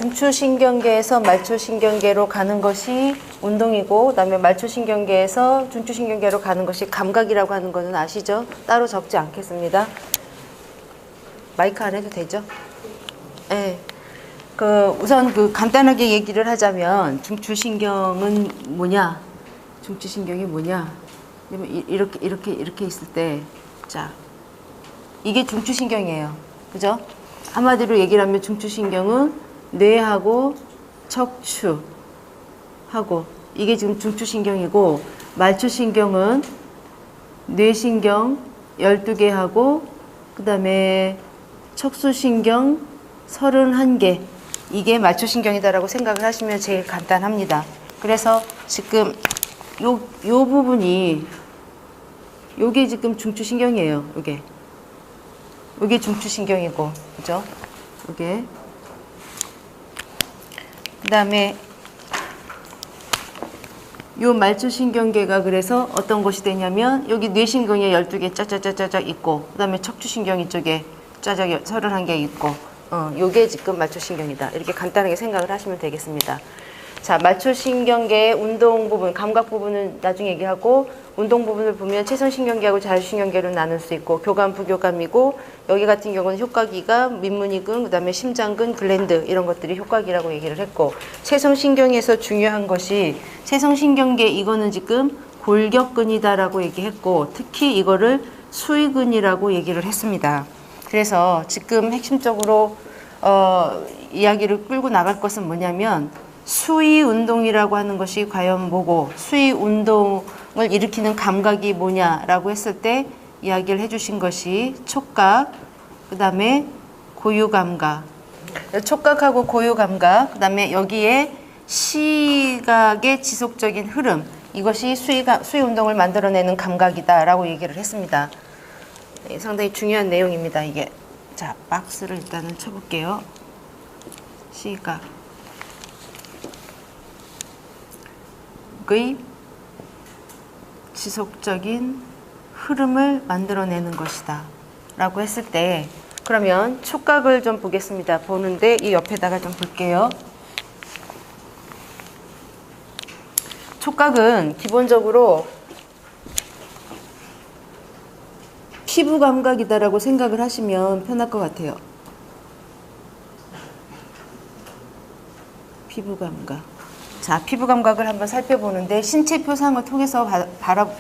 중추신경계에서 말초신경계로 가는 것이 운동이고, 그다음에 말초신경계에서 중추신경계로 가는 것이 감각이라고 하는 것은 아시죠? 따로 적지 않겠습니다. 마이크 안 해도 되죠? 네. 우선 간단하게 얘기를 하자면 중추신경은 뭐냐? 중추신경이 뭐냐? 이렇게 있을 때, 자, 이게 중추신경이에요. 그죠? 한마디로 얘기를 하면 중추신경은 뇌하고 척추하고, 이게 지금 중추신경이고, 말초신경은 뇌신경 12개하고, 그 다음에 척수신경 31개, 이게 말초신경이다라고 생각을 하시면 제일 간단합니다. 그래서 지금 요 부분이, 요게 지금 중추신경이에요. 요게 중추신경이고, 그죠? 요게. 그 다음에 요 말초신경계가 그래서 어떤 것이 되냐면, 여기 뇌신경에 12개 짜자자자자 있고, 그 다음에 척추신경 이쪽에 짜자기 31개 있고, 요게 지금 말초신경이다. 이렇게 간단하게 생각을 하시면 되겠습니다. 자, 말초신경계의 운동 부분, 감각 부분은 나중에 얘기하고, 운동 부분을 보면 체성신경계하고 자율신경계로 나눌 수 있고, 교감, 부교감이고, 여기 같은 경우는 효과기가 민문이근, 그 다음에 심장근, 글랜드, 이런 것들이 효과기라고 얘기를 했고, 체성신경에서 중요한 것이, 체성신경계 이거는 지금 골격근이다라고 얘기했고, 특히 이거를 수위근이라고 얘기를 했습니다. 그래서 지금 핵심적으로 이야기를 끌고 나갈 것은 뭐냐면, 수위 운동이라고 하는 것이 과연 뭐고, 수위 운동을 일으키는 감각이 뭐냐라고 했을 때 이야기를 해주신 것이 촉각, 그 다음에 고유감각, 촉각하고 고유감각, 그 다음에 여기에 시각의 지속적인 흐름, 이것이 수위 운동을 만들어내는 감각이다라고 얘기를 했습니다. 네, 상당히 중요한 내용입니다. 이게. 자, 박스를 일단은 쳐볼게요. 시각 의 지속적인 흐름을 만들어내는 것이다 라고 했을 때, 그러면 촉각을 좀 보겠습니다. 보는데 이 옆에다가 좀 볼게요. 촉각은 기본적으로 피부 감각이다라고 생각을 하시면 편할 것 같아요. 피부 감각. 자, 피부 감각을 한번 살펴보는데 신체 표상을 통해서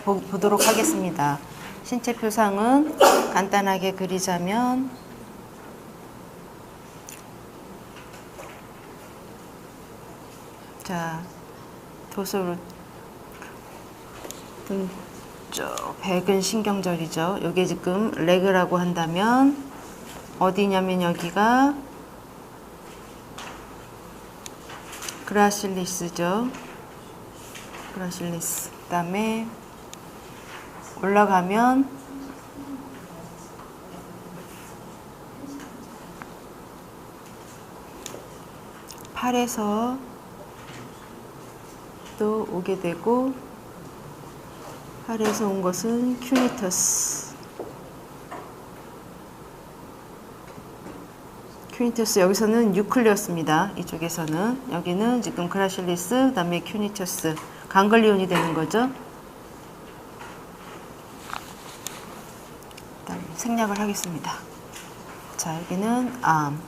보도록 하겠습니다. 신체 표상은 간단하게 그리자면, 자, 도솔 쪽 백은 신경절이죠. 여기 지금 레그라고 한다면 어디냐면 여기가 그라실리스죠. 그라실리스. 그 다음에 올라가면 팔에서 또 오게 되고, 팔에서 온 것은 큐니터스. 큐니터스, 여기서는 뉴클리어스입니다. 이쪽에서는. 여기는 지금 그라실리스, 그 다음에 큐니터스, 강글리온이 되는 거죠. 일단 생략을 하겠습니다. 자, 여기는 암.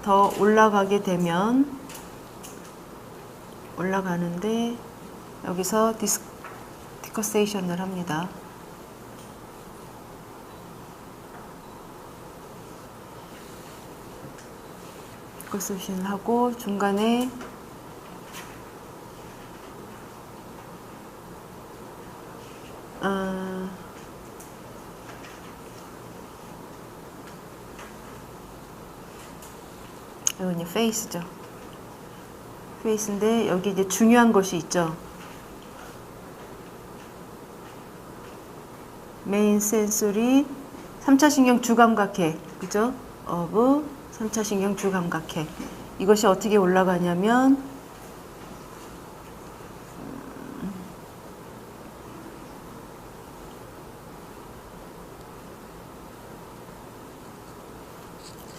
더 올라가게 되면, 올라가는데 여기서 디커세이션을 합니다. 디커세이션을 하고 중간에 이건 이제 페이스죠. 페이스인데 여기 이제 중요한 것이 있죠. 메인 센소리 3차 신경 주감각해. 그죠? of 3차 신경 주감각해. 이것이 어떻게 올라가냐면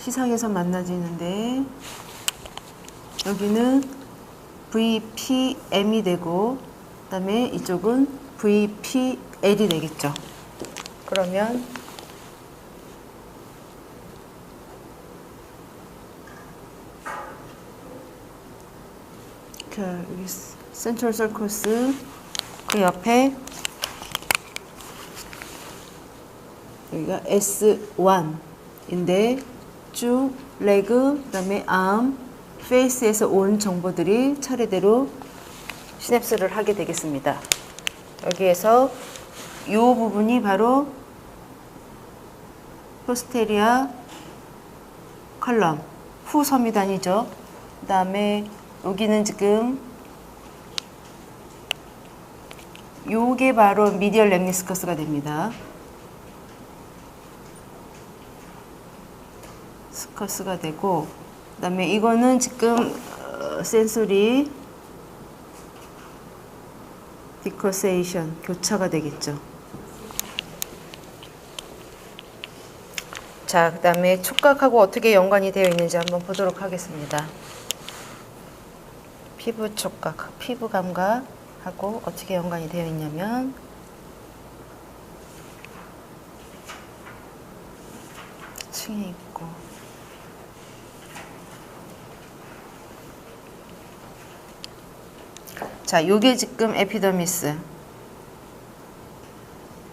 P상에서 만나지는데 여기는 VPM이 되고 그 다음에 이쪽은 VPL이 되겠죠. 그러면 여기 센트럴 서커스 그 옆에 여기가 S1인데 쭉 레그, 그 다음에 암, 페이스에서 온 정보들이 차례대로 시냅스를 하게 되겠습니다. 여기에서 이 부분이 바로 포스테리아 컬럼 후섬유단이죠. 그 다음에 여기는 지금 요게 바로 미디얼 렘니스커스가 됩니다. 스커스가 되고 그 다음에 이거는 지금 센소리 디커세이션 교차가 되겠죠. 자, 그 다음에 촉각하고 어떻게 연관이 되어 있는지 한번 보도록 하겠습니다. 피부 촉각, 피부 감각하고 어떻게 연관이 되어 있냐면 층에 있고 자, 요게 지금 에피더미스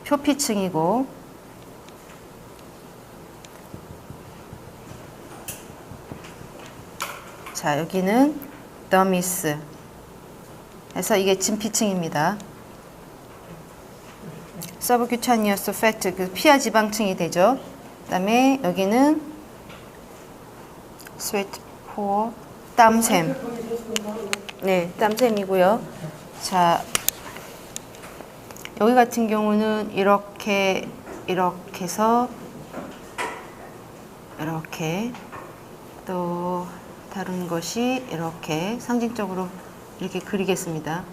표피층이고 자, 여기는 더미스 해서 이게 진피층입니다. 서브큐타니어스 팩트 그 피하 지방층이 되죠. 그 다음에 여기는 스웨트 포 땀샘 네, 땀샘이고요. 자, 여기 같은 경우는 이렇게 해서 이렇게 또 다른 것이 이렇게 상징적으로 이렇게 그리겠습니다.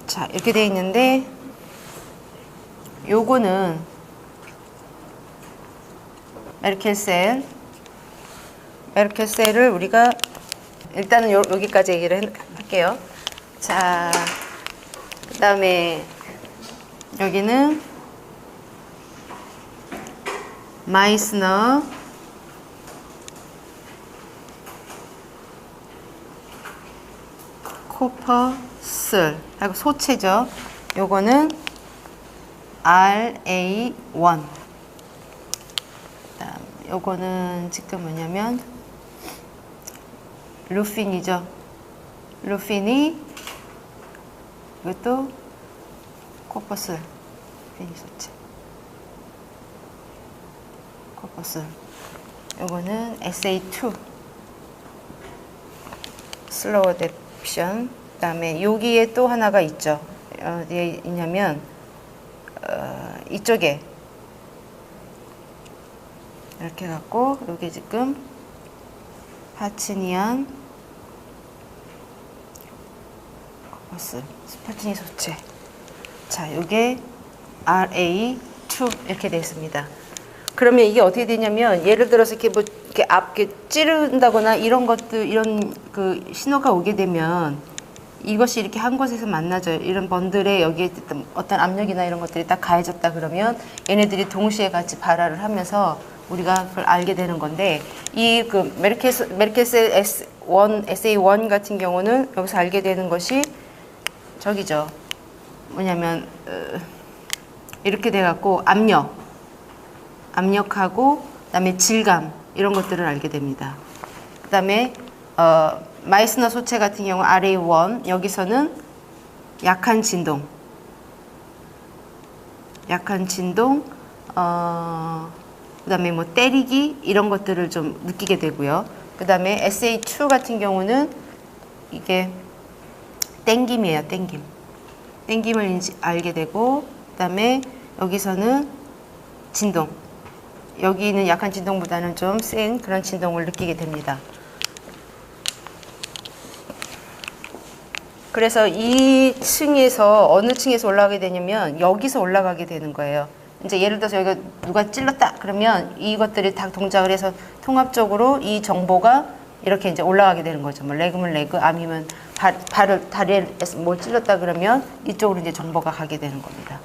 자, 이렇게 되어 있는데 요거는 메르켈셀을 우리가 일단은 여기까지 얘기를 할게요. 자, 그 다음에 여기는 마이스너 코퍼슬 하고 소체죠. 요거는 RA1 요거는 지금 뭐냐면 루핀이죠. 루핀이 이것도 코퍼슬 루핀이 소체 코퍼슬 요거는 SA2 슬로우 어댑션 그 다음에 여기에 또 하나가 있죠. 어디에 있냐면 이쪽에 이렇게 갖고 여기 지금 파치니안 코퍼슬 스파티니 소체 자 요게 RA2 이렇게 되어 있습니다. 그러면 이게 어떻게 되냐면 예를 들어서 이렇게 뭐 이렇게 이렇게 찌른다거나 이런 것들 이런 그 신호가 오게 되면 이것이 이렇게 한 곳에서 만나져요. 이런 번들에 여기에 어떤 압력이나 이런 것들이 딱 가해졌다 그러면 얘네들이 동시에 같이 발화를 하면서 우리가 그걸 알게 되는 건데 이 그 메르켈셀 S1, SA1 같은 경우는 여기서 알게 되는 것이 저기죠. 뭐냐면 이렇게 돼 갖고 압력하고 그다음에 질감 이런 것들을 알게 됩니다. 그다음에 마이스너 소체 같은 경우 RA1 여기서는 약한 진동 그다음에 뭐 때리기 이런 것들을 좀 느끼게 되고요. 그다음에 SA2 같은 경우는 이게 땡김이에요. 땡김을 알게 되고 그다음에 여기서는 진동 여기는 약한 진동보다는 좀 센 그런 진동을 느끼게 됩니다. 그래서 이 층에서 어느 층에서 올라가게 되냐면 여기서 올라가게 되는 거예요. 이제 예를 들어서 여기가 누가 찔렀다 그러면 이것들이 다 동작을 해서 통합적으로 이 정보가 이렇게 이제 올라가게 되는 거죠. 뭐 레그면 레그, 암이면 발을 다리에 뭘 찔렀다 그러면 이쪽으로 이제 정보가 가게 되는 겁니다.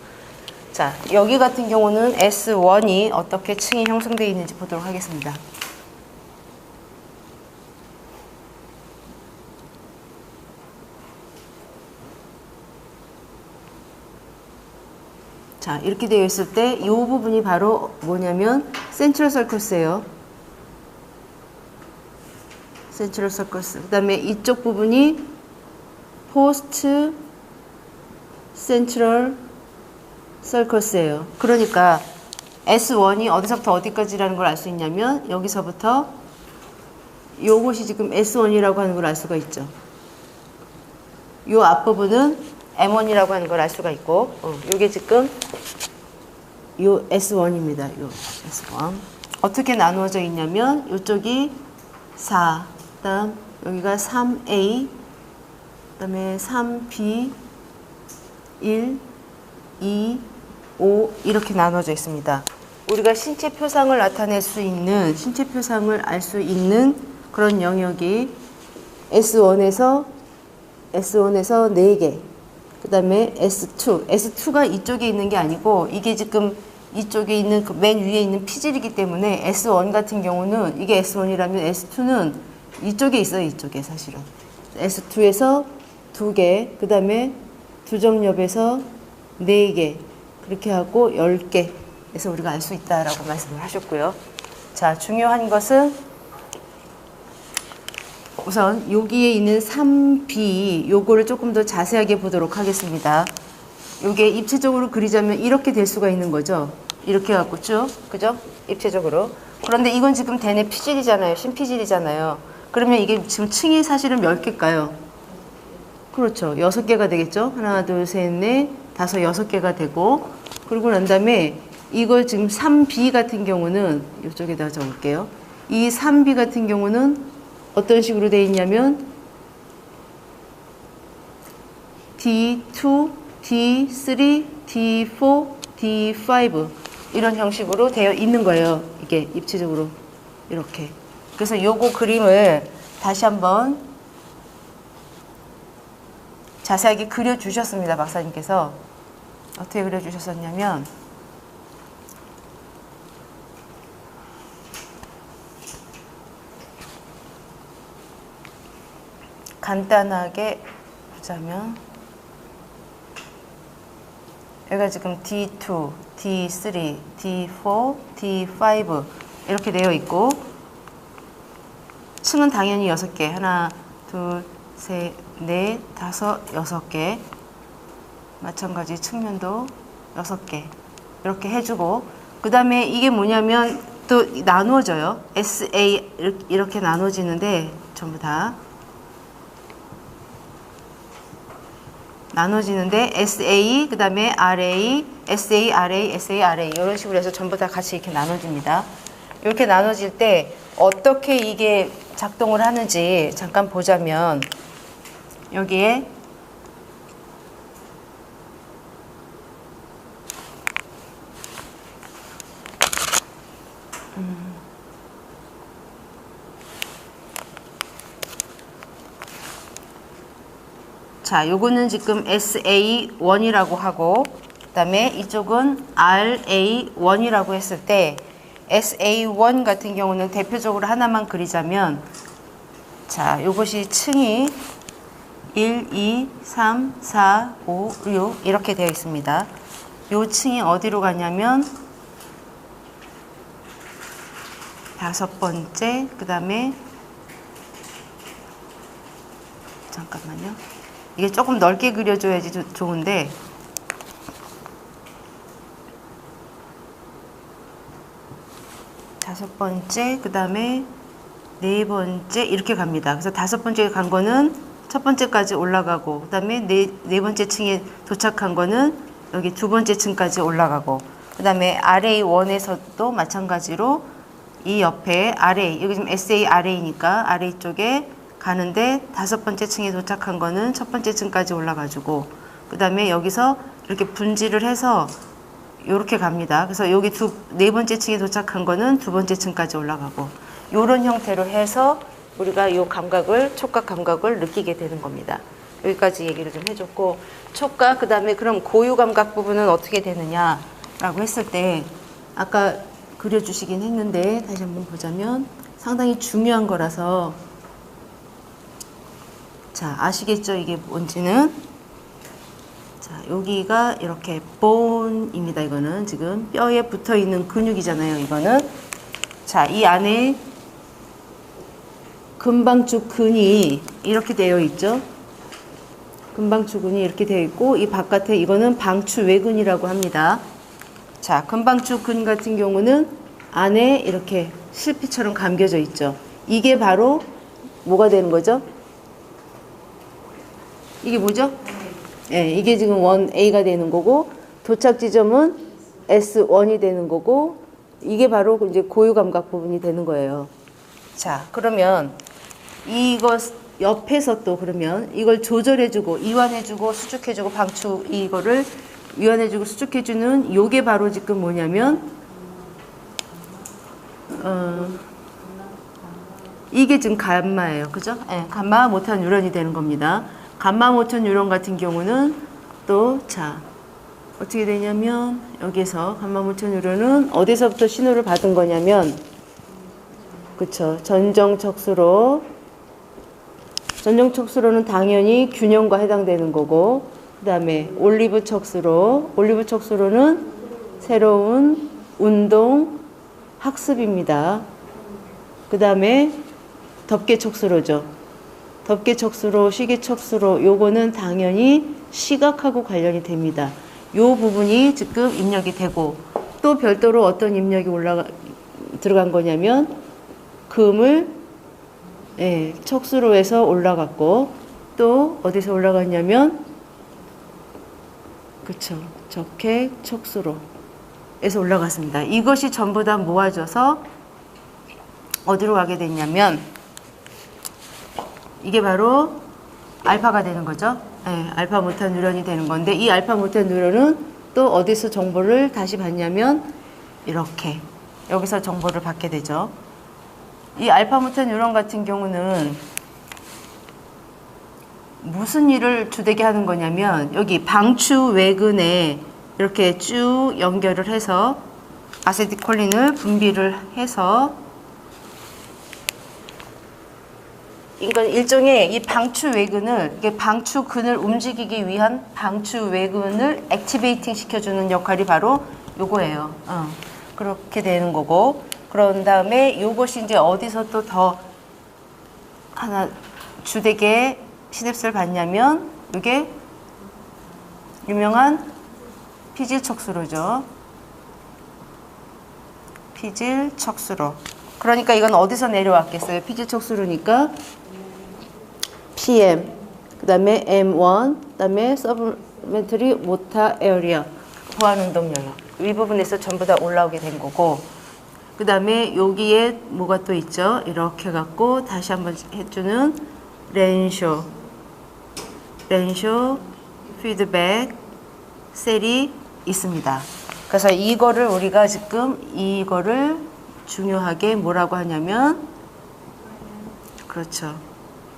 자, 여기 같은 경우는 S1이 어떻게 층이 형성되어 있는지 보도록 하겠습니다. 자, 이렇게 되어 있을 때 이 부분이 바로 뭐냐면 센트럴 서커스예요. 센트럴 서커스. 그 다음에 이쪽 부분이 포스트 센트럴 서커스예요. 그러니까 S1이 어디서부터 어디까지라는 걸 알 수 있냐면 여기서부터 요것이 지금 S1이라고 하는 걸 알 수가 있죠. 요 앞부분은 M1이라고 하는 걸 알 수가 있고, 요게 지금 요 S1입니다. 요 S1. 어떻게 나누어져 있냐면, 요쪽이 4, 그 다음 여기가 3A, 그 다음에 3B, 1, 2, 5 이렇게 나눠져 있습니다. 우리가 신체 표상을 나타낼 수 있는, 신체 표상을 알 수 있는 그런 영역이 S1에서 4개, 그 다음에 S2가 이쪽에 있는 게 아니고 이게 지금 이쪽에 있는 그 맨 위에 있는 피질이기 때문에 S1 같은 경우는 이게 S1이라면 S2는 이쪽에 있어요. 이쪽에 사실은 S2에서 2개, 그 다음에 두정엽에서 4개 그렇게 하고 10개 에서 우리가 알 수 있다라고 말씀을 하셨고요. 자, 중요한 것은 우선 여기에 있는 3B 요거를 조금 더 자세하게 보도록 하겠습니다. 요게 입체적으로 그리자면 이렇게 될 수가 있는 거죠. 이렇게 갖고 쭉, 그죠? 입체적으로. 그런데 이건 지금 대뇌 피질이잖아요. 심피질이잖아요. 그러면 이게 지금 층이 사실은 몇 개일까요? 그렇죠. 6개가 되겠죠. 하나, 둘, 셋, 넷, 다섯, 6개가 되고, 그리고 난 다음에 이걸 지금 3B 같은 경우는 이쪽에다 적을게요. 이 3B 같은 경우는 어떤 식으로 되어 있냐면 D2, D3, D4, D5 이런 형식으로 되어 있는 거예요. 이게 입체적으로 이렇게. 그래서 요거 그림을 다시 한번 자세하게 그려주셨습니다. 박사님께서. 어떻게 그려주셨었냐면 간단하게 보자면 여기가 지금 D2, D3, D4, D5 이렇게 되어 있고 층은 당연히 6개 하나, 둘, 셋, 넷, 다섯, 6개 마찬가지 측면도 6개 이렇게 해주고 그 다음에 이게 뭐냐면 또 나누어져요. SA 이렇게 나눠지는데 전부 다 나눠지는데 SA, 그 다음에 RA, SA, RA, SA, RA 이런 식으로 해서 전부 다 같이 이렇게 나눠집니다. 이렇게 나눠질 때 어떻게 이게 작동을 하는지 잠깐 보자면 여기에 자, 요거는 지금 SA1이라고 하고 그 다음에 이쪽은 RA1이라고 했을 때 SA1 같은 경우는 대표적으로 하나만 그리자면 자, 요것이 층이 1, 2, 3, 4, 5, 6 이렇게 되어 있습니다. 요 층이 어디로 가냐면 5번째, 그 다음에 잠깐만요. 이게 조금 넓게 그려줘야지 좋은데 다섯 번째, 그 다음에 네 번째 이렇게 갑니다. 그래서 다섯 번째 간 거는 첫 번째까지 올라가고 그 다음에 네 번째 층에 도착한 거는 여기 두 번째 층까지 올라가고 그 다음에 RA1에서도 마찬가지로 이 옆에 RA, 여기 지금 SA RA니까 RA 쪽에 가는데 다섯 번째 층에 도착한 거는 첫 번째 층까지 올라가지고 그 다음에 여기서 이렇게 분지를 해서 요렇게 갑니다. 그래서 여기 네 번째 층에 도착한 거는 두 번째 층까지 올라가고 요런 형태로 해서 우리가 요 감각을, 촉각 감각을 느끼게 되는 겁니다. 여기까지 얘기를 좀 해줬고, 촉각, 그 다음에 그럼 고유 감각 부분은 어떻게 되느냐라고 했을 때, 아까 그려주시긴 했는데, 다시 한번 보자면 상당히 중요한 거라서, 자, 아시겠죠? 이게 뭔지는? 자, 여기가 이렇게 bone입니다. 이거는 지금 뼈에 붙어 있는 근육이잖아요. 이거는. 자, 이 안에 금방축근이 이렇게 되어 있죠. 금방축근이 이렇게 되어 있고, 이 바깥에 이거는 방추외근이라고 합니다. 자, 금방축근 같은 경우는 안에 이렇게 실피처럼 감겨져 있죠. 이게 바로 뭐가 되는 거죠? 이게 뭐죠? 네, 이게 지금 1A가 되는 거고, 도착 지점은 S1이 되는 거고, 이게 바로 이제 고유 감각 부분이 되는 거예요. 자, 그러면 이거 옆에서 또 그러면 이걸 조절해주고, 이완해주고, 수축해주고, 이거를 이완해주고, 수축해주는 요게 바로 지금 뭐냐면, 이게 지금 감마예요. 그죠? 네, 감마 모터 뉴런이 되는 겁니다. 감마 모터 뉴런 같은 경우는 또, 자, 어떻게 되냐면, 여기서 감마 모터 뉴런은 어디서부터 신호를 받은 거냐면, 그쵸. 전정척수로. 전정척수로는 당연히 균형과 해당되는 거고, 그 다음에 올리브 척수로. 올리브 척수로는 새로운 운동, 학습입니다. 그 다음에 덮개척수로죠. 덮개척수로, 시계척수로, 요거는 당연히 시각하고 관련이 됩니다. 요 부분이 지금 입력이 되고, 또 별도로 어떤 입력이 들어간 거냐면, 금을, 예, 척수로에서 올라갔고, 또 어디서 올라갔냐면, 그쵸, 적해 척수로에서 올라갔습니다. 이것이 전부 다 모아져서 어디로 가게 됐냐면, 이게 바로 알파가 되는 거죠. 네, 알파 모터 뉴런이 되는 건데, 이 알파 모터 뉴런은 또 어디서 정보를 다시 받냐면 이렇게 여기서 정보를 받게 되죠. 이 알파 모터 뉴런 같은 경우는 무슨 일을 주되게 하는 거냐면, 여기 방추외근에 이렇게 쭉 연결을 해서 아세틸콜린을 분비를 해서, 이건 일종의 이 방추외근을, 이게 방추근을 움직이기 위한 방추외근을 액티베이팅 시켜주는 역할이 바로 요거예요. 그렇게 되는 거고, 그런 다음에 요것이 이제 어디서 또 더 하나 주되게 시냅스를 받냐면, 이게 유명한 피질척수로죠. 피질척수로. 그러니까 이건 어디서 내려왔겠어요? 피질척수로니까 PM, 그 다음에 M1, 그 다음에 서브멘터리 모터 에어리어, 보안운동 영역. 이 부분에서 전부 다 올라오게 된 거고, 그 다음에 여기에 뭐가 또 있죠? 이렇게 갖고 다시 한번 해주는 렌쇼, 피드백, 셀이 있습니다. 그래서 이거를 우리가 지금 이거를 중요하게 뭐라고 하냐면, 그렇죠.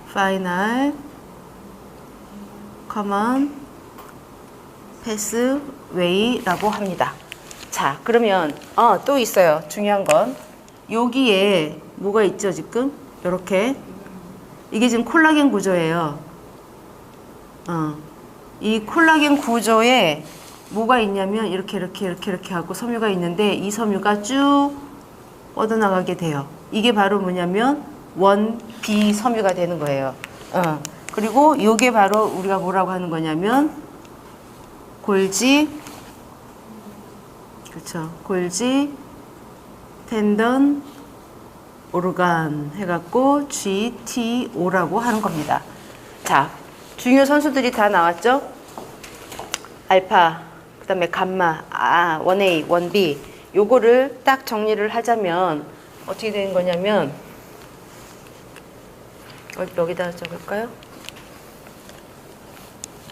Final Common Pathway라고 합니다. 자, 그러면 또 있어요. 중요한 건 여기에 뭐가 있죠? 지금 이렇게 이게 지금 콜라겐 구조예요. 이 콜라겐 구조에 뭐가 있냐면 이렇게 하고 섬유가 있는데, 이 섬유가 쭉 뻗어나가게 돼요. 이게 바로 뭐냐면 1B 섬유가 되는 거예요. 그리고 이게 바로 우리가 뭐라고 하는 거냐면 골지, 그렇죠. 골지 텐던 오르간 해갖고 GTO라고 하는 겁니다. 자, 중요 선수들이 다 나왔죠? 알파, 그 다음에 감마, 1A, 1B. 요거를 딱 정리를 하자면 어떻게 되는 거냐면, 여기다가 적을까요?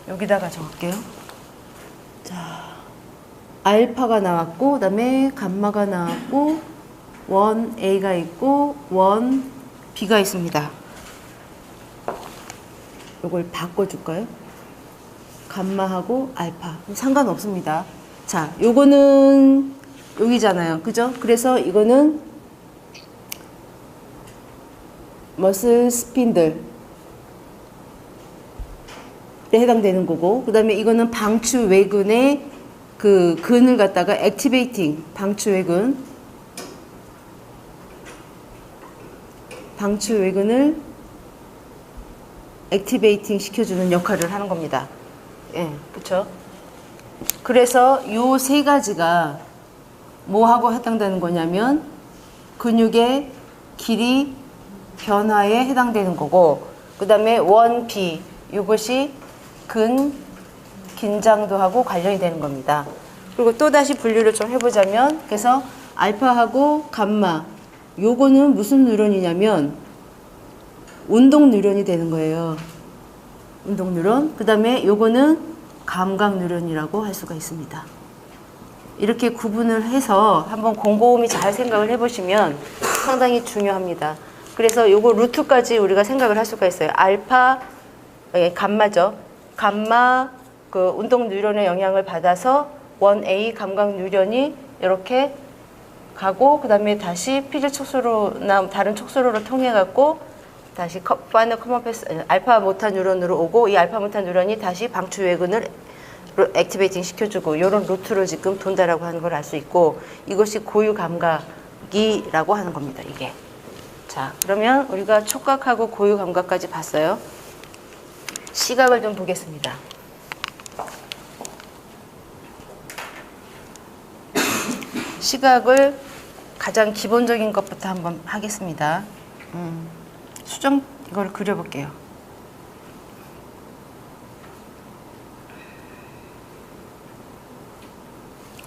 여기다가 적을게요. 자, 알파가 나왔고, 그 다음에 감마가 나왔고, 1A가 있고, 1B가 있습니다. 이걸 바꿔줄까요? 감마하고 알파. 상관없습니다. 자, 요거는 여기잖아요. 그죠? 그래서 이거는 머슬 스핀들에 해당되는 거고, 그 다음에 이거는 방추 외근의 그 근을 갖다가 액티베이팅, 방추 외근을 액티베이팅 시켜주는 역할을 하는 겁니다. 예, 그쵸? 그래서 요 세 가지가 뭐하고 해당되는 거냐면 근육의 길이 변화에 해당되는 거고, 그 다음에 1B, 이것이 긴장도하고 관련이 되는 겁니다. 그리고 또 다시 분류를 좀 해보자면, 그래서 알파하고 감마, 요거는 무슨 뉴런이냐면 운동 뉴런이 되는 거예요. 운동 뉴런. 그 다음에 요거는 감각 뉴런이라고 할 수가 있습니다. 이렇게 구분을 해서 한번 곰곰이 잘 생각을 해보시면 상당히 중요합니다. 그래서 요거 루트까지 우리가 생각을 할 수가 있어요. 알파, 감마죠. 감마 그 운동 뉴런의 영향을 받아서 1A 감각 뉴런이 이렇게 가고, 그 다음에 다시 피질 촉수로나 다른 촉수로를 통해 갖고 다시 파이널 커먼 패스 알파 모타 뉴런으로 오고, 이 알파 모타 뉴런이 다시 방추 외근을 액티베이팅 시켜주고, 이런 루트를 지금 돈다라고 하는 걸 알 수 있고, 이것이 고유 감각이라고 하는 겁니다. 이게. 자, 그러면 우리가 촉각하고 고유 감각까지 봤어요. 시각을 좀 보겠습니다. 시각을 가장 기본적인 것부터 한번 하겠습니다. 수정 이걸 그려볼게요.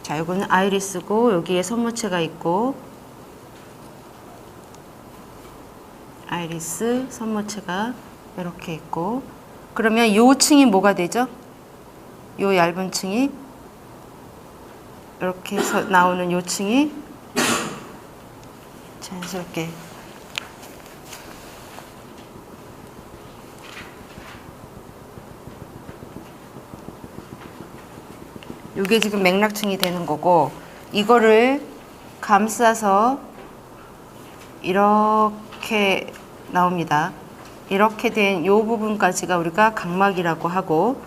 자, 이거는 아이리스고 여기에 선모체가 있고, 아이리스 선모체가 이렇게 있고, 그러면 요 층이 뭐가 되죠? 요 얇은 층이 이렇게 해서 나오는 요 층이 자연스럽게 요게 지금 맥락층이 되는 거고, 이거를 감싸서 이렇게 나옵니다. 이렇게 된 요 부분까지가 우리가 각막이라고 하고,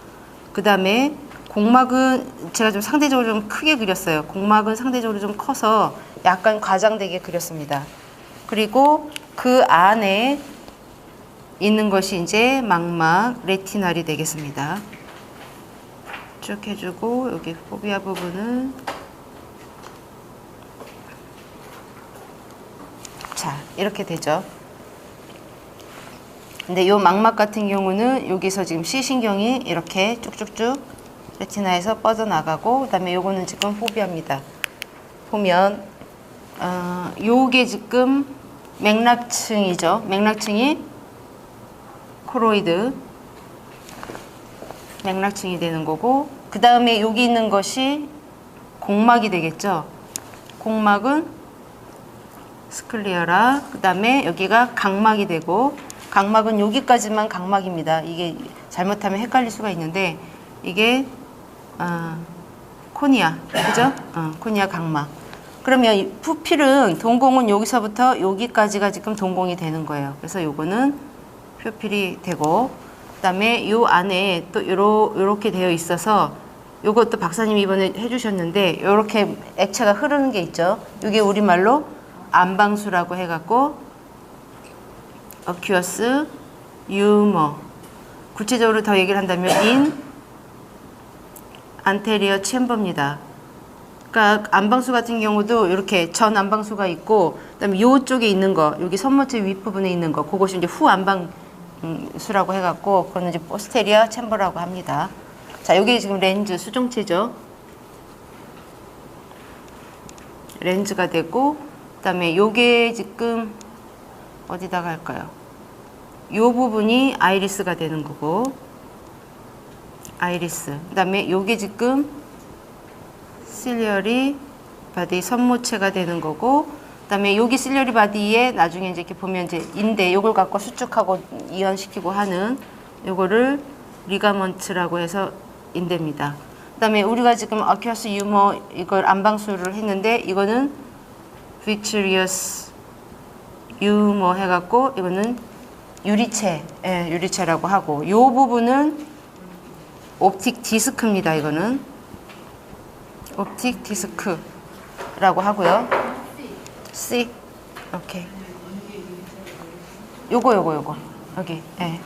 그 다음에 공막은 제가 좀 상대적으로 좀 크게 그렸어요. 공막은 상대적으로 좀 커서 약간 과장되게 그렸습니다. 그리고 그 안에 있는 것이 이제 망막, 레티날이 되겠습니다. 쭉 해주고, 여기 포비아 부분은 자, 이렇게 되죠. 근데 요 망막 같은 경우는 여기서 지금 C신경이 이렇게 쭉쭉쭉 레티나에서 뻗어나가고, 그 다음에 요거는 지금 포비아입니다. 보면 요게 지금 맥락층이죠. 맥락층이 코로이드 맥락층이 되는 거고, 그 다음에 여기 있는 것이 공막이 되겠죠. 공막은 스클리어라, 그 다음에 여기가 각막이 되고, 각막은 여기까지만 각막입니다. 이게 잘못하면 헷갈릴 수가 있는데, 이게 코니아, 그죠? 코니아 각막. 그러면 이 푸필은 동공은 여기서부터 여기까지가 지금 동공이 되는 거예요. 그래서 요거는 푸필이 되고, 그다음에 요 안에 또 요렇게 되어 있어서, 요것도 박사님이 이번에 해주셨는데 요렇게 액체가 흐르는 게 있죠. 이게 우리말로 안방수라고 해갖고 어큐어스 유머, 구체적으로 더 얘기를 한다면 인 안테리어 챔버입니다. 그러니까 안방수 같은 경우도 이렇게 전 안방수가 있고, 그다음에 요쪽에 있는 거, 여기 선모체 윗부분에 있는 거, 그것이 이제 후 안방수라고 해갖고, 그거는 이제 포스테리어 챔버라고 합니다. 자, 여기 지금 렌즈 수정체죠. 렌즈가 되고, 그다음에 요게 지금 어디다가 할까요? 요 부분이 아이리스가 되는 거고, 아이리스. 그다음에 요게 지금 실리어리 바디 선모체가 되는 거고, 그다음에 여기 실리어리 바디에 나중에 이제 이렇게 보면 이제 인대 요걸 갖고 수축하고 이완시키고 하는 요거를 리가먼트라고 해서 인대입니다. 그다음에 우리가 지금 어큐어스 유머 이걸 안방수를 했는데 이거는 빅추리어스 유머 해갖고 이거는 유리체, 예, 유리체라고 하고, 요 부분은 옵틱 디스크입니다. 이거는 옵틱 디스크라고 하고요. C, 오케이. 요거 여기. 예.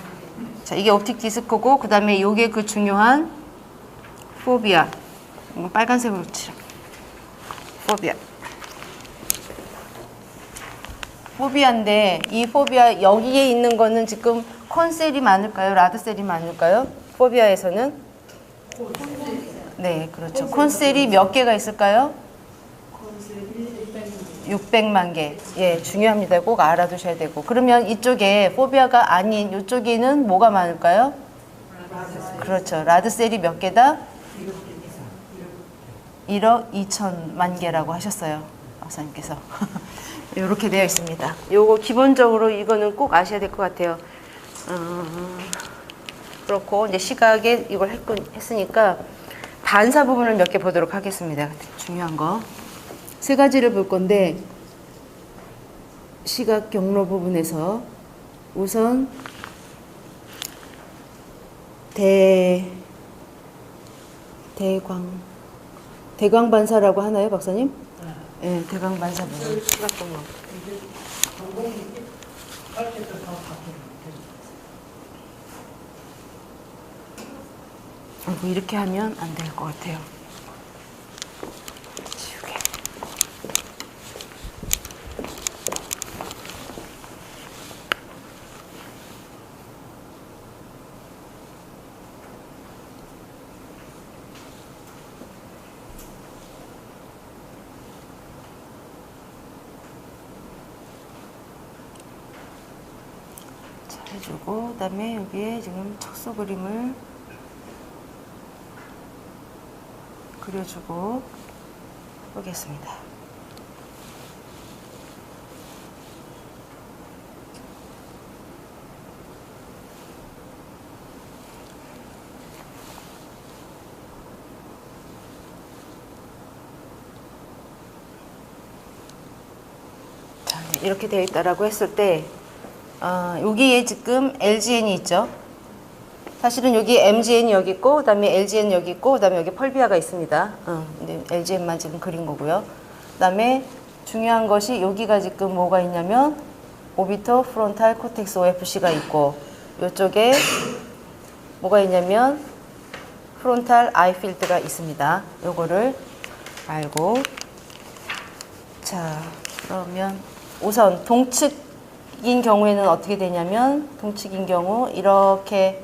자, 이게 옵틱 디스크고, 그 다음에 요게 그 중요한 포비아. 이거 빨간색으로 칠해. 포비아. 포비아인데 이 포비아 여기에 있는 거는 지금 콘셀이 많을까요? 라드셀이 많을까요? 포비아에서는? 네, 그렇죠. 콘셀이 몇 개가 있을까요? 600만 개. 예, 중요합니다. 꼭 알아두셔야 되고. 그러면 이쪽에 포비아가 아닌 이쪽에는 뭐가 많을까요? 그렇죠. 라드셀이 몇 개다? 1억 2천만 개라고 하셨어요. 박사님께서. 이렇게 되어 있습니다. 요거 기본적으로 이거는 꼭 아셔야 될 것 같아요. 그렇고 이제 시각에 이걸 했으니까 반사 부분을 몇 개 보도록 하겠습니다. 중요한 거. 세 가지를 볼 건데, 시각 경로 부분에서 우선 대광 반사라고 하나요, 박사님? 네, 대광 반사 부분. 시각 경로. 이렇게 하면 안 될 것 같아요. 지우개. 자, 해주고, 그 다음에 여기에 지금 척수 그림을 그려주고 보겠습니다. 자, 이렇게 되어 있다라고 했을 때, 여기에 지금 LGN이 있죠. 사실은 여기 MGN이 여기 있고, 그 다음에 LGN 여기 있고, 그 다음에 여기 펄비아가 있습니다. 근데 LGN만 지금 그린 거고요. 그 다음에 중요한 것이 여기가 지금 뭐가 있냐면, 오비토 프론탈 코텍스 OFC가 있고, 이쪽에 뭐가 있냐면, 프론탈 아이 필드가 있습니다. 요거를 알고. 자, 그러면 우선 동측인 경우에는 어떻게 되냐면, 동측인 경우 이렇게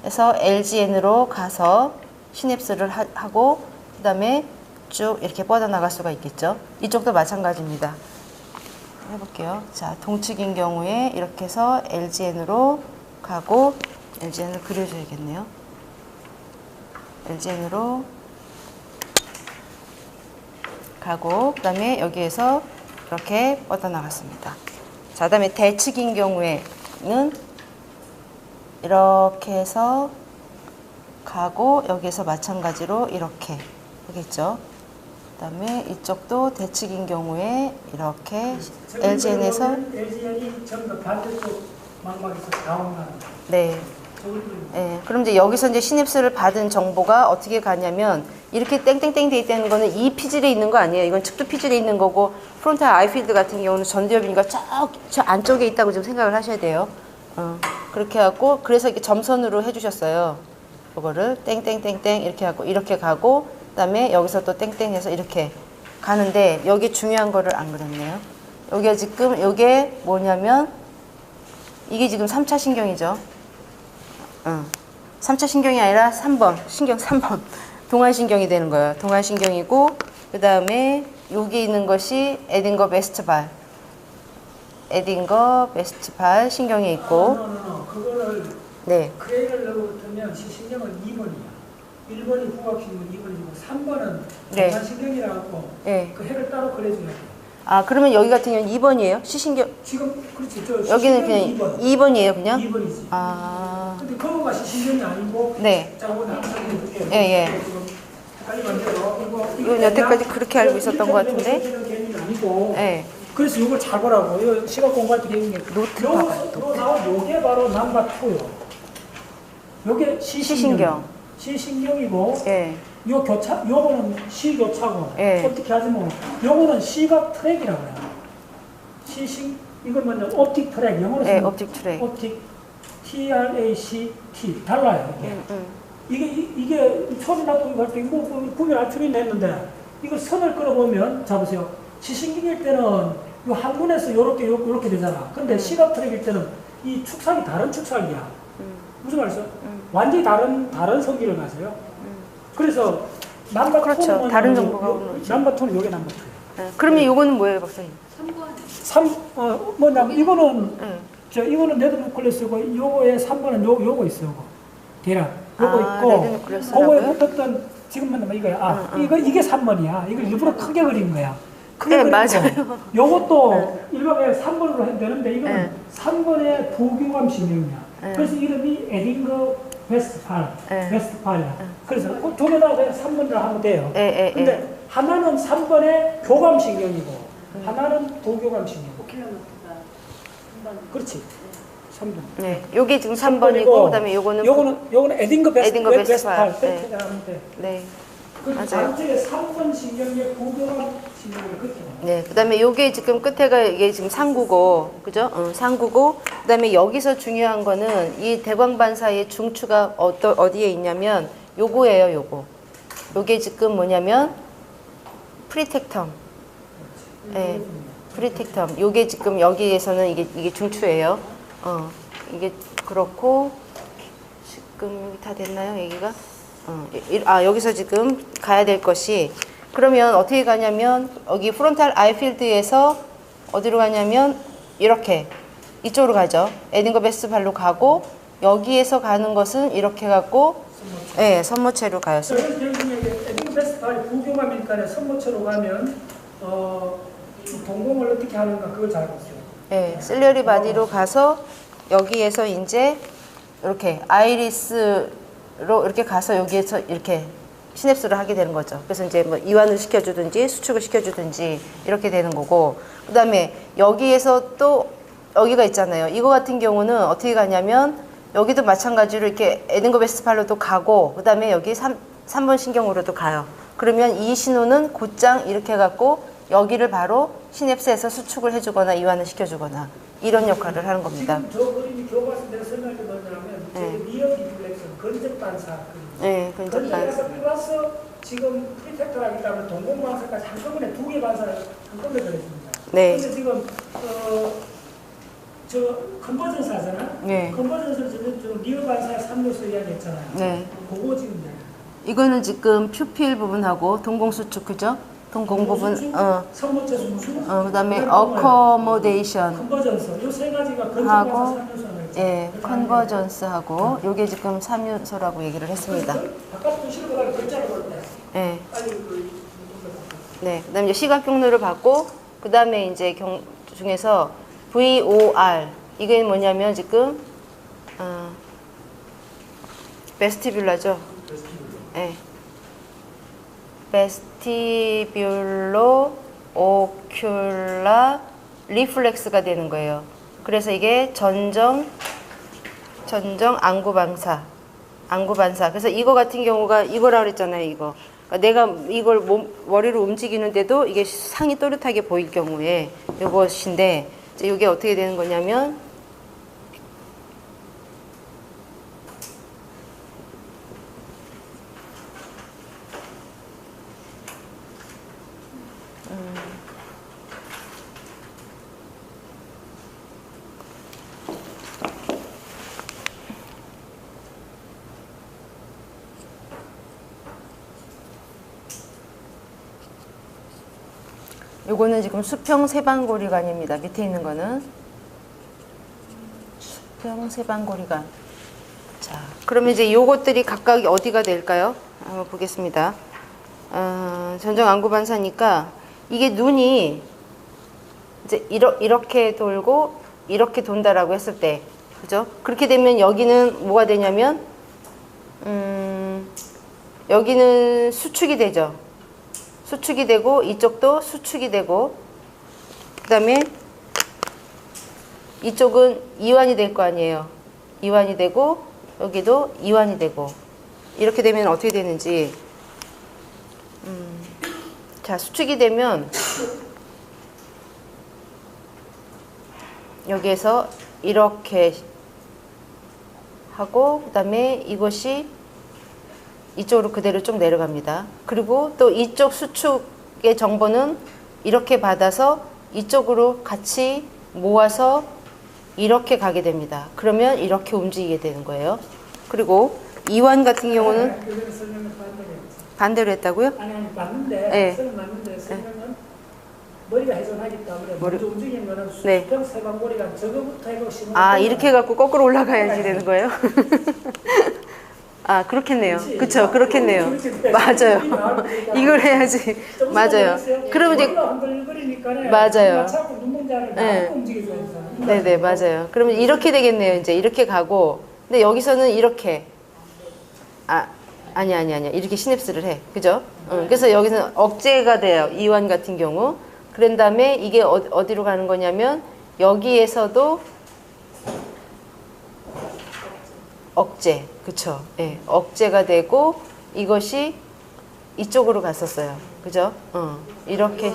해서 LGN으로 가서 시냅스를 하고, 그 다음에 쭉 이렇게 뻗어나갈 수가 있겠죠. 이쪽도 마찬가지입니다. 해볼게요. 자, 동측인 경우에 이렇게 해서 LGN으로 가고, LGN을 그려줘야겠네요. LGN으로 가고, 그 다음에 여기에서 이렇게 뻗어나갔습니다. 자, 그 다음에 대측인 경우에는 이렇게 해서 가고, 여기에서 마찬가지로 이렇게 하겠죠. 그 다음에 이쪽도 대측인 경우에 이렇게 LGN에서 LGN이 전부 반대쪽 망막에서 다운하는. 네. 네. 그럼 이제 여기서 이제 시냅스를 받은 정보가 어떻게 가냐면, 이렇게 땡땡땡 돼 있다는 거는 이 피질에 있는 거 아니에요. 이건 측두 피질에 있는 거고, 프론탈 아이필드 같은 경우는 전두엽이니까 저 안쪽에 있다고 좀 생각을 하셔야 돼요. 그렇게 하고, 그래서 이렇게 점선으로 해주셨어요. 그거를 땡땡땡땡 이렇게 하고, 이렇게 가고, 그 다음에 여기서 또 땡땡 해서 이렇게 가는데, 여기 중요한 거를 안 그렸네요. 여기가 지금, 요게 뭐냐면, 이게 지금 3차 신경이죠. 3차 신경이 아니라 3번, 신경 3번. 동안신경이 되는 거예요. 동안신경이고, 그 다음에 여기 있는 것이 에딘거 베스트발. 에딘거 베스트발 신경이 있고. 그거를 네. 크레이를 넣으면 신경은 2번이야. 1번이 후각신경, 2번이 3번은 네. 공간신경이라고 하고 네. 그 해를 따로 그려줘야 돼. 아, 그러면 여기 같은 경우는 2번이에요? 시신경. 지금 그렇지. 저 여기는 시신경이 그냥 2번. 2번이에요, 그냥? 2번이지. 아. 근데 그거가 시신경이 아니고 네. 자, 오늘 항상 이렇게 예, 예. 지금 헷갈리면 안 돼요. 이건 여태까지 그렇게 알고 있었던 것 같은데? 개념이 아니고 네. 그래서 이걸 잘 보라고. 이거 시각 공부할 때 배운 게 노트 봐봐요, 요게 바로 넘버 2요. 요게 시신경. 시신경이고 예. 요 교차, 요거는 시교차고 예. 어떻게 하지만 요거는 시각 트랙이라고 해요. 이건 먼저 옵틱 트랙, 영어로 예, 쓰면 옵틱 트랙. 옵틱 TRACT 달라요. 이게 처음에 나도 이거 할때 뭐 구별 알투리는 했는데 이거 선을 끌어보면 잡으세요. 시신경일 때는 요 한 군에서 요렇게 되잖아. 근데 시각 트랙일 때는 이 축삭이 다른 축삭이야. 무슨 말이죠? 완전히 다른 성질을 가져요. 그래서 넘버 그렇죠. 2는 다른 정보가 오는 넘버 2는 요게 넘버 2. 예. 그러면 요거는 뭐예요, 박사님? 3번 이거는 예. 이거는 레드누클레스고 요거에 3번은 요거 있어. 요거. 대략 요거 아, 있고 레드누클레스라고요? 그거에 붙었던 지금 만나면 이거야. 이게 3번이야. 이걸 일부러 크게 그린 거야. 크게 네, 그린 맞아요. 거. 요것도 일반에 3번으로 해도 되는데 이거는 네. 3번의 부교감 신경이야. 그래서 이름이 에딩거 베스트팔, 네. 베스트팔이야. 그래서 그 두 개 다 그냥 3번이라 하면 돼요. 예, 예, 근데 하나는 3번의 교감 신경이고 하나는 부교감 신경. 그렇지. 3번. 네. 요게 지금 3번이고 그다음에 요거는 에딩거 에딩거 베스트팔. 베스트팔. 네. 이렇게 하면 돼. 네. 그 맞아요. 반쪽에 3번 신경의 부교감 신경을 그렇게. 네, 그다음에 요게 지금 끝에가 이게 지금 상구고, 그죠? 상구고, 그다음에 여기서 중요한 거는 이 대광반사의 중추가 어디에 있냐면 요거예요, 요거. 요게 지금 뭐냐면 프리텍텀. 네, 프리텍텀. 요게 지금 여기에서는 이게 중추예요. 이게 그렇고 지금 다 됐나요, 얘기가? 여기서 지금 가야 될 것이 그러면 어떻게 가냐면 여기 프론탈 아이 필드에서 어디로 가냐면 이렇게 이쪽으로 가죠. 에딩거 베스트팔로 가고 여기에서 가는 것은 이렇게 갖고 예, 선모체로 가요. 에딩거 베스트팔이 부교감이니까 선모체로 가면 동공을 어떻게 하는가 그걸 잘 봤어요. 예, 실리어리 바디로 가서 여기에서 이제 이렇게 아이리스로 이렇게 가서 여기에서 이렇게 시냅스를 하게 되는 거죠. 그래서 이제 뭐 이완을 시켜주든지 수축을 시켜주든지 이렇게 되는 거고, 그 다음에 여기에서 또 여기가 있잖아요. 이거 같은 경우는 어떻게 가냐면 여기도 마찬가지로 이렇게 에딩거 베스트팔로도 가고, 그 다음에 여기 3번 신경으로도 가요. 그러면 이 신호는 곧장 이렇게 해갖고 여기를 바로 시냅스에서 수축을 해주거나 이완을 시켜주거나 이런 역할을 하는 겁니다. 지금 저 그림이 교과서 내가 설명할 때 뭐냐면 리어 디플렉션, 건적 반사. 네, 건적 반사. 플러스 지금 프리텍터라기 때문에 동공 반사까지 한꺼번에 두 개 반사를 한꺼번에 들어있습니다. 네. 근데 지금 저 컨버전스 하잖아. 네. 컨버전스를 지금 리어 반사 3요소 이야기했잖아요. 네. 그거 지금 이거는 지금 퓨필 부분하고 동공 수축, 그죠? 동공 부분, 선모체 수축, 그다음에 어코모데이션 컨버전스 이 세 가지가 건적 하고, 반사 3요소라고 했죠. 예, 컨버전스하고 요게 지금 3요소라고 얘기를 했습니다. 바깥 실어보다 글자를 볼 때. 예. 빨리 네, 그다음에 이제 시각 경로를 받고 그다음에 이제 중에서 VOR 이게 뭐냐면 지금 베스티뷸라죠. 예. 베스티뷸로 오큘라 리플렉스가 되는 거예요. 그래서 이게 전정 안구반사. 그래서 이거 같은 경우가 이거라 그랬잖아요, 이거. 그러니까 내가 이걸 머리로 움직이는데도 이게 상이 또렷하게 보일 경우에 이것인데, 이제 이게 어떻게 되는 거냐면 요거는 지금 수평 세방고리관입니다. 밑에 있는 거는 수평 세방고리관. 자, 그러면 이제 요것들이 각각 어디가 될까요? 한번 보겠습니다. 전정 안구 반사니까 이게 눈이 이제 이렇게 돌고 이렇게 돈다라고 했을 때, 그죠? 그렇게 되면 여기는 뭐가 되냐면, 여기는 수축이 되죠. 수축이 되고 이쪽도 수축이 되고, 그 다음에 이쪽은 이완이 될 거 아니에요. 이완이 되고 여기도 이완이 되고, 이렇게 되면 어떻게 되는지. 자, 수축이 되면 여기에서 이렇게 하고, 그 다음에 이것이 이쪽으로 그대로 쭉 내려갑니다. 그리고 또 이쪽 수축의 정보는 이렇게 받아서 이쪽으로 같이 모아서 이렇게 가게 됩니다. 그러면 이렇게 움직이게 되는 거예요. 그리고 이완 같은 경우는 반대로 했다고요? 아니 맞는데 네. 설명 맞는데 설명은 머리가 회전하겠다 그래. 머리- 먼저 움직이는 거는 네. 수평 세방머리가 저거부터 해고 심은 아, 이렇게 해갖고 거꾸로 올라가야지 되는 거예요? 아, 그렇겠네요. 그쵸, 그렇겠네요. 맞아요. 이걸 해야지. 맞아요. 그러면 이제, 맞아요. 자꾸 눈동자를 네. 나쁘게 움직여줘야 되잖아. 네네, 맞아요. 그러면 이렇게 되겠네요. 이제 이렇게 가고, 근데 여기서는 이렇게, 아니야. 이렇게 시냅스를 해. 그죠? 그래서 여기서는 억제가 돼요. 이완 같은 경우. 그런 다음에 이게 어디로 가는 거냐면, 여기에서도 억제, 그쵸? 예, 억제가 되고 이것이 이쪽으로 갔었어요. 그죠? 이렇게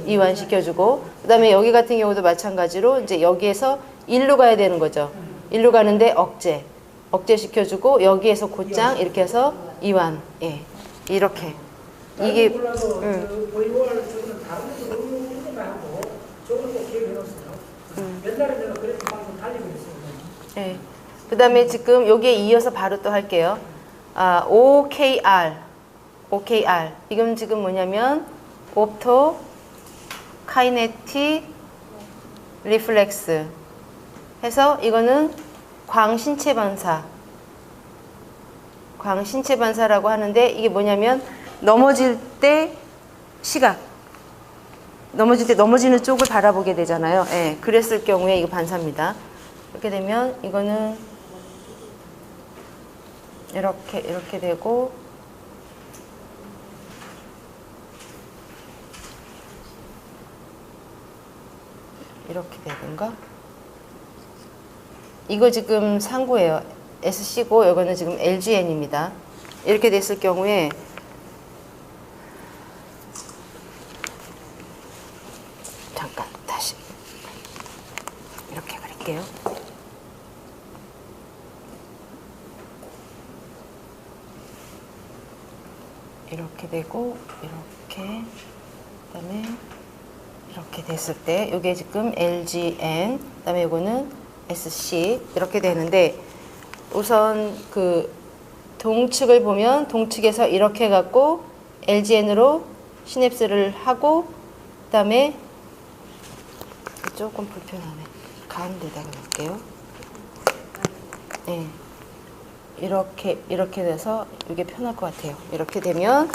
이완시켜주고, 그 다음에 여기 같은 경우도 마찬가지로 이제 여기에서 일로 가야 되는 거죠. 일로 가는데 억제시켜주고, 여기에서 곧장 이렇게 해서 이완, 예, 이렇게. 이게, 몰라도 보이월 저는 다른 데도 의무가 하고 저걸 꼭 기억해놓습니다. 옛날에 내가 그렇게 방송 달리고 있었는데. 예. 그 다음에 지금 여기에 이어서 바로 또 할게요. OKR. 이건 지금 뭐냐면, 옵토 카이네틱 리플렉스 해서 이거는 광신체 반사라고 하는데, 이게 뭐냐면 넘어질 때 시각, 넘어질 때 넘어지는 쪽을 바라보게 되잖아요. 예, 그랬을 경우에 이거 반사입니다. 이렇게 되면 이거는 이렇게 되고, 이렇게 되는가? 이거 지금 상구예요. SC고 이거는 지금 LGN입니다. 이렇게 됐을 경우에 잠깐 다시 이렇게 그릴게요. 이렇게 되고 이렇게, 그다음에 이렇게 됐을 때 이게 지금 LGN, 그다음에 이거는 SC 이렇게 되는데, 우선 그 동측을 보면 동측에서 이렇게 갖고 LGN으로 시냅스를 하고, 그다음에 조금 불편하네. 가운데다가 놓을게요. 네. 이렇게 돼서 이게 편할 것 같아요. 이렇게 되면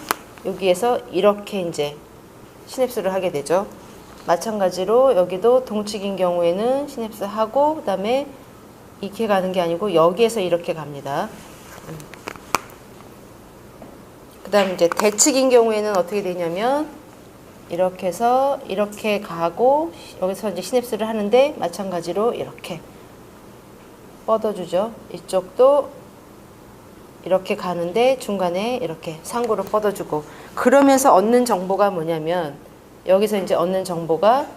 여기에서 이렇게 이제 시냅스를 하게 되죠. 마찬가지로 여기도 동측인 경우에는 시냅스 하고, 그 다음에 이렇게 가는 게 아니고 여기에서 이렇게 갑니다. 그 다음 이제 대측인 경우에는 어떻게 되냐면, 이렇게 해서 이렇게 가고 여기서 이제 시냅스를 하는데, 마찬가지로 이렇게 뻗어주죠. 이쪽도 이렇게 가는데 중간에 이렇게 상구로 뻗어주고, 그러면서 얻는 정보가 뭐냐면, 여기서 이제 얻는 정보가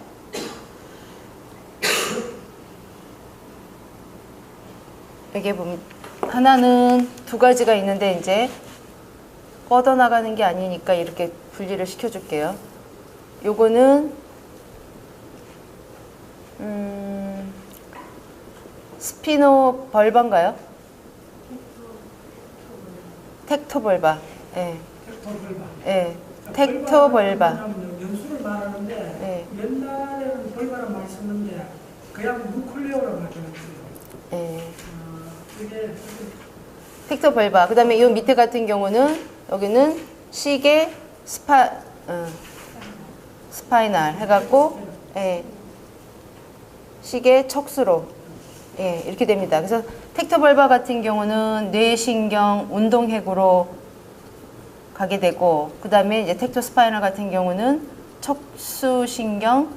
여기 보면 하나는 두 가지가 있는데, 이제 뻗어나가는 게 아니니까 이렇게 분리를 시켜줄게요. 요거는 스피노 벌바인가요? 텍토벌바. 예. 예. 텍토벌바. 연수를 말하는데, 예. 옛날에는 벌바란 말이 썼는데 그냥 누클레오라고 하잖아요. 예. 이게 텍터 밸바. 그 다음에 이 밑에 같은 경우는 여기는 시계 스파이널 해갖고 예, 시계 척수로 예, 이렇게 됩니다. 그래서 텍터 밸바 같은 경우는 뇌신경 운동핵으로 가게 되고 그 다음에 이제 텍토 스파이널 같은 경우는 척수신경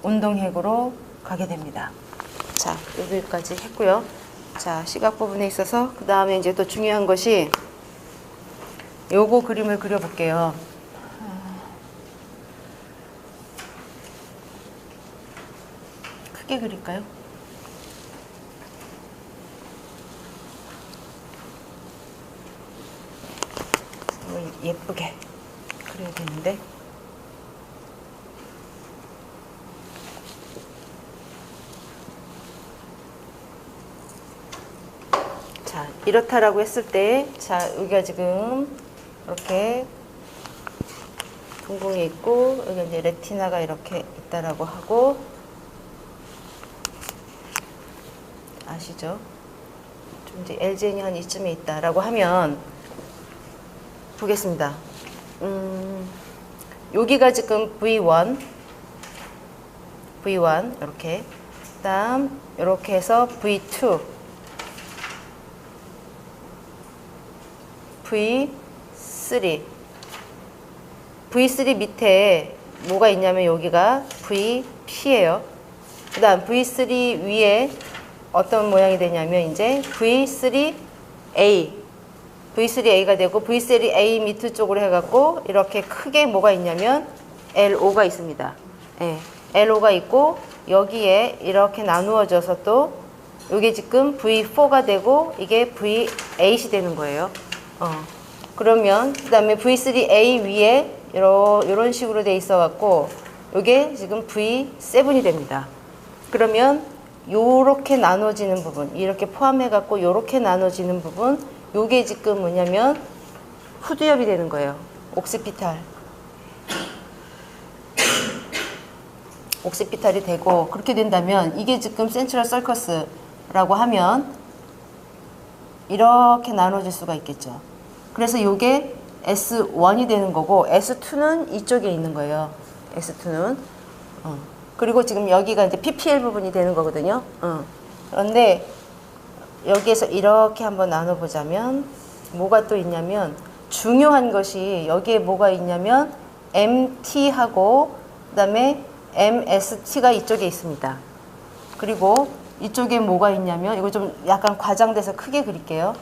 운동핵으로 가게 됩니다. 자, 여기까지 했고요. 자, 시각 부분에 있어서 그 다음에 이제 또 중요한 것이 요거 그림을 그려볼게요. 크게 그릴까요? 예쁘게 그려야겠는데. 자, 이렇다라고 했을 때, 자, 여기가 지금 이렇게 둥근이 있고, 여기 이제 레티나가 이렇게 있다라고 하고, 아시죠? 좀 이제 LGN이 한 이쯤에 있다라고 하면, 보겠습니다. 여기가 지금 V1, 이렇게. 그 다음, 이렇게 해서 V2, V3. V3 밑에 뭐가 있냐면 여기가 VP예요. 그 다음 V3 위에 어떤 모양이 되냐면 이제 V3A가 되고 V3A 밑에 쪽으로 해갖고 이렇게 크게 뭐가 있냐면 LO가 있습니다. 예, LO가 있고 여기에 이렇게 나누어져서 또 이게 지금 V4가 되고 이게 V8이 되는 거예요. 그러면 그 다음에 V3A 위에 이런 식으로 돼 있어 갖고 이게 지금 V7이 됩니다. 그러면 요렇게 나눠지는 부분 이렇게 포함해 갖고 요렇게 나눠지는 부분 요게 지금 뭐냐면 후두엽이 되는 거예요. 옥시피탈이 되고 그렇게 된다면 이게 지금 센트럴 서커스라고 하면 이렇게 나눠질 수가 있겠죠. 그래서 요게 S1이 되는 거고 S2는 이쪽에 있는 거예요. S2는 그리고 지금 여기가 이제 PPL 부분이 되는 거거든요. 그런데 여기에서 이렇게 한번 나눠보자면 뭐가 또 있냐면 중요한 것이 여기에 뭐가 있냐면 MT하고 그 다음에 MST가 이쪽에 있습니다. 그리고 이쪽에 뭐가 있냐면 이거 좀 약간 과장돼서 크게 그릴게요.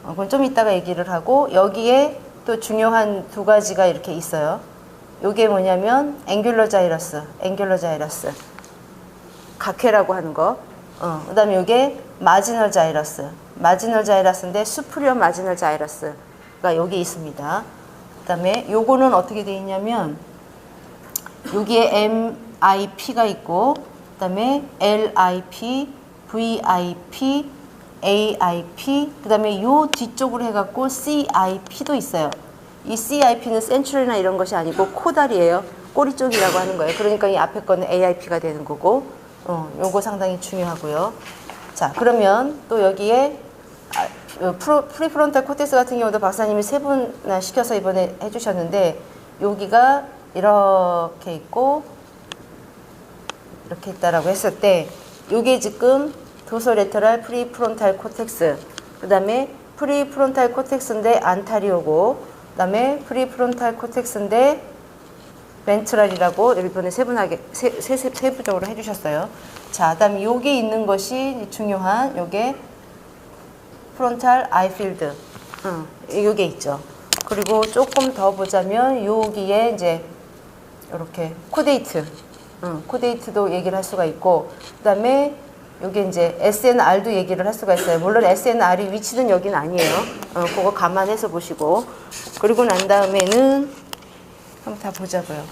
그건 좀 이따가 얘기를 하고 여기에 또 중요한 두 가지가 이렇게 있어요. 요게 뭐냐면 앵귤러 자이러스 각회라고 하는 거. 그 다음에 요게 마지널 자이러스인데 수프리어 마지널 자이러스가 여기 있습니다. 그 다음에 요거는 어떻게 되어 있냐면 여기에 MIP가 있고 그 다음에 LIP, VIP, AIP 그 다음에 요 뒤쪽으로 해갖고 CIP도 있어요. 이 CIP는 센츄리나 이런 것이 아니고 코다리예요. 꼬리 쪽이라고 하는 거예요. 그러니까 이 앞에 거는 AIP가 되는 거고 요거 상당히 중요하고요. 자, 그러면 또 여기에 프리프론탈 코텍스 같은 경우도 박사님이 3분이나 시켜서 이번에 해주셨는데 여기가 이렇게 있고 이렇게 있다라고 했을 때 요게 지금 도소레터럴 프리프론탈 코텍스 그 다음에 프리프론탈 코텍스인데 안타리오고 그 다음에 프리프론탈 코텍스인데 벤트럴이라고 이번에 세부적으로 해주셨어요. 자, 그 다음에 여기 있는 것이 중요한 요게 프론탈 아이필드 요게 있죠. 그리고 조금 더 보자면 여기에 이제 이렇게 코데이트도 얘기를 할 수가 있고 그 다음에 여기 이제 SNR도 얘기를 할 수가 있어요. 물론 SNR이 위치는 여긴 아니에요. 그거 감안해서 보시고 그리고 난 다음에는 한번 다 보자고요.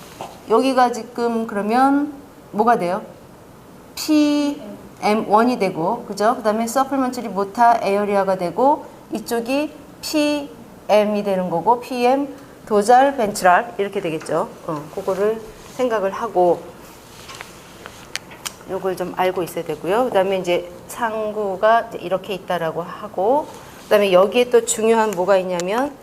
여기가 지금 그러면 뭐가 돼요? PM1이 되고 그죠? 그 다음에 서플먼트리 모타 에어리아가 되고 이쪽이 PM이 되는 거고 PM 도잘 벤트럴 이렇게 되겠죠. 그거를 생각을 하고 요걸 좀 알고 있어야 되고요. 그 다음에 이제 창구가 이제 이렇게 있다라고 하고, 그다음에 여기에 또 중요한 뭐가 있냐면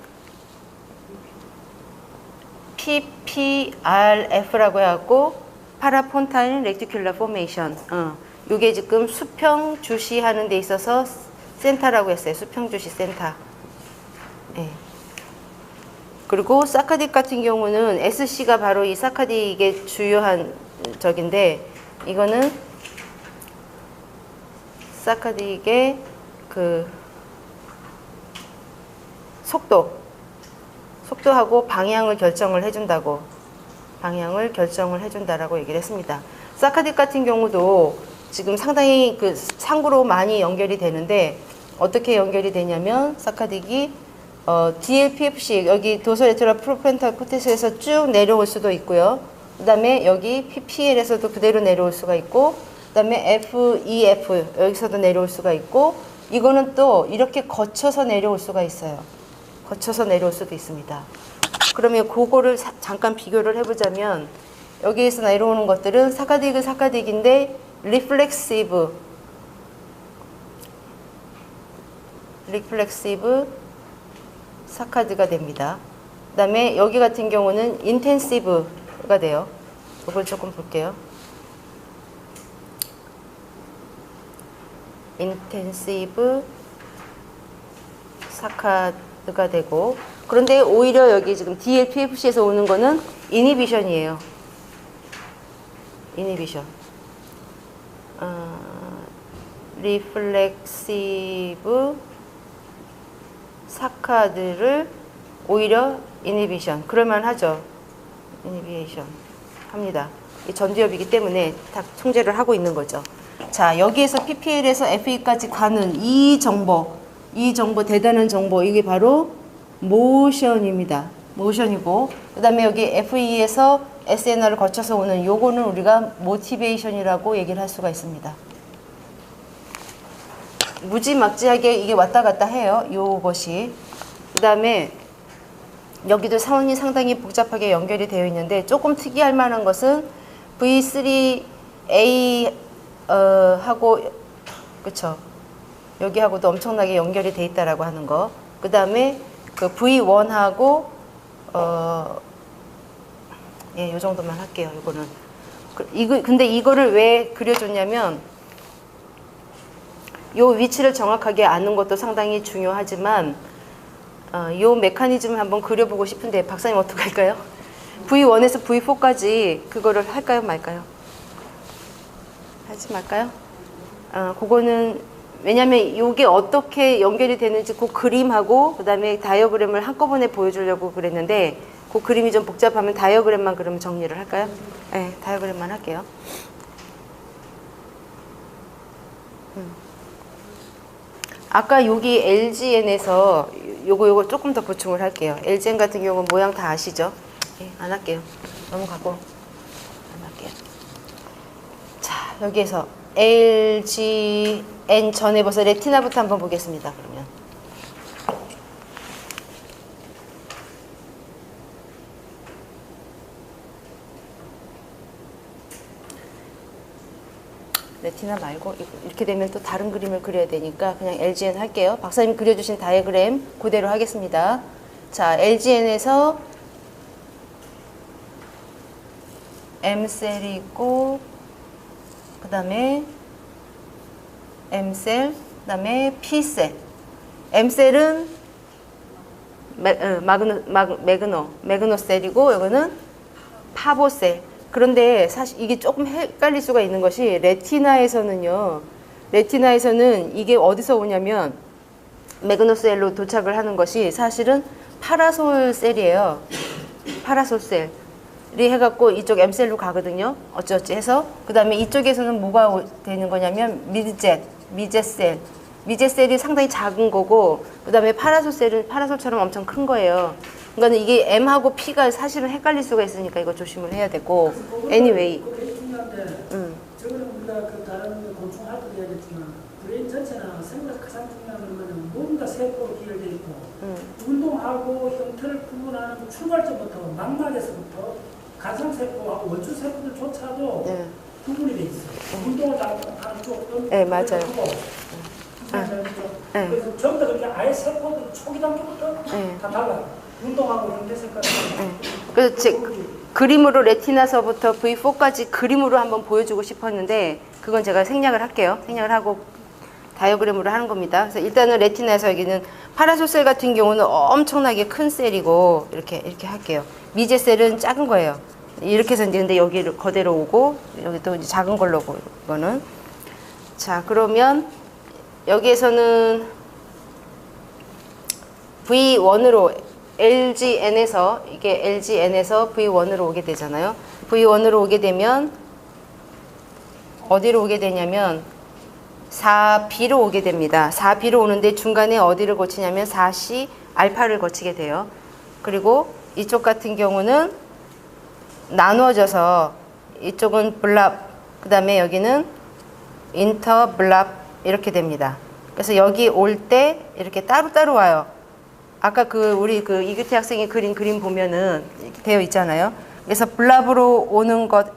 PPRF라고 해갖고 파라폰타인 레티큘러 포메이션. 요게 지금 수평 주시하는 데 있어서 센터라고 했어요. 수평 주시 센터. 예. 그리고 사카딕 같은 경우는 SC가 바로 이 사카딕의 주요한 적인데, 이거는 사카딕의 그 속도하고 방향을 결정을 해준다고, 방향을 결정을 해준다라고 얘기를 했습니다. 사카딕 같은 경우도 지금 상당히 그 상구로 많이 연결이 되는데, 어떻게 연결이 되냐면 사카딕이 DLPFC 여기 도소레트럴 프로프렌탈 코텍스에서 쭉 내려올 수도 있고요. 그 다음에 여기 PPL에서도 그대로 내려올 수가 있고, 그 다음에 FEF 여기서도 내려올 수가 있고, 이거는 또 이렇게 거쳐서 내려올 수가 있어요. 거쳐서 내려올 수도 있습니다. 그러면 그거를 잠깐 비교를 해보자면, 여기에서 내려오는 것들은 사카딕은 사카딕인데 리플렉시브 사카드가 됩니다. 그 다음에 여기 같은 경우는 인텐시브가 돼요. 이걸 조금 볼게요. 인텐시브 사카드가 되고, 그런데 오히려 여기 지금 DLPFC에서 오는 거는 이니비션이에요. 이니비션. 리플렉시브 사카드를 오히려 이니비션, 그럴만하죠. 이니비에이션 합니다. 이 전두엽이기 때문에 다 통제를 하고 있는 거죠. 자, 여기에서 PPL에서 FE까지 가는 이 정보 대단한 정보, 이게 바로 모션입니다. 모션이고, 그 다음에 여기 FE에서 SNR을 거쳐서 오는 요거는 우리가 모티베이션이라고 얘기를 할 수가 있습니다. 무지막지하게 이게 왔다 갔다 해요. 요것이. 그 다음에 여기도 사원이 상당히 복잡하게 연결이 되어 있는데, 조금 특이할 만한 것은 V3A 하고, 그쵸, 여기하고도 엄청나게 연결이 돼 있다라고 하는 거. 그 다음에 그 V1하고 예, 요 정도만 할게요. 이거는. 근데 이거를 왜 그려줬냐면, 요 위치를 정확하게 아는 것도 상당히 중요하지만, 요 메커니즘을 한번 그려보고 싶은데, 박사님 어떡할까요? V1에서 V4까지 그거를 할까요, 말까요? 하지 말까요? 그거는, 왜냐면 이게 어떻게 연결이 되는지 그 그림하고 그 다음에 다이어그램을 한꺼번에 보여주려고 그랬는데, 그 그림이 좀 복잡하면 다이어그램만 그러면 정리를 할까요? 네, 다이어그램만 할게요. 아까 여기 LGN에서 요거 조금 더 보충을 할게요. LGN 같은 경우는 모양 다 아시죠? 네, 안 할게요. 넘어가고 안 할게요. 자, 여기에서 LGN 전에 벌써 레티나부터 한번 보겠습니다. 그러면 레티나 말고 이렇게 되면 또 다른 그림을 그려야 되니까 그냥 LGN 할게요. 박사님 그려주신 다이어그램 그대로 하겠습니다. 자, LGN에서 M셀이 있고, 그 다음에 M셀, 그 다음에 P셀. M셀은 매그노셀이고, 이거는 파보셀. 그런데 사실 이게 조금 헷갈릴 수가 있는 것이, 레티나에서는 이게 어디서 오냐면 매그노셀로 도착을 하는 것이 사실은 파라솔셀이에요. 파라솔셀이 해갖고 이쪽 M셀로 가거든요. 어찌어찌 해서. 그 다음에 이쪽에서는 뭐가 되는 거냐면 미제셀. 미제셀이 상당히 작은 거고, 그 다음에 파라솔셀은 파라솔처럼 엄청 큰 거예요. 그러니까 이게 M하고 P가 사실은 헷갈릴 수가 있으니까 이거 조심을 해야 되고. anyway. 저거는 우리가 그 다른 곤충 할 때도 얘기했지만, 브레인 전체나 생각 가장 중요한 것은 뭔가 세포로 기혈돼 있고, 운동하고 형태를 구분하는 출발점부터, 망막에서부터 가상세포하고 원주세포들조차도 구분이 돼 있어요. 운동을 하는 쪽. 네, 맞아요. 네. 그래서 전부 다 그렇게 아예 세포도 초기 단계부터 네. 다 달라요. 운동하고 형태 색깔이. 그래서 그림으로 레티나서부터 V4까지 그림으로 한번 보여주고 싶었는데 그건 제가 생략을 할게요. 생략을 하고 다이어그램으로 하는 겁니다. 그래서 일단은 레티나에서 여기는 파라솔셀 같은 경우는 엄청나게 큰 셀이고 이렇게 할게요. 미제셀은 작은 거예요. 이렇게 해서 이제 근데 여기를 거대로 오고 여기 또 이제 작은 걸로 오고 이거는 자 그러면 여기에서는 V1으로 LGN에서 이게 LGN에서 V1으로 오게 되잖아요. V1으로 오게 되면 어디로 오게 되냐면 4B로 오게 됩니다. 4B로 오는데 중간에 어디를 거치냐면 4C 알파를 거치게 돼요. 그리고 이쪽 같은 경우는 나누어져서 이쪽은 블랍 그 다음에 여기는 인터 블랍 이렇게 됩니다. 그래서 여기 올 때 이렇게 따로따로 와요. 아까 우리 이규태 학생이 그린 그림 보면은 이렇게 되어 있잖아요. 그래서 블랍으로 오는 것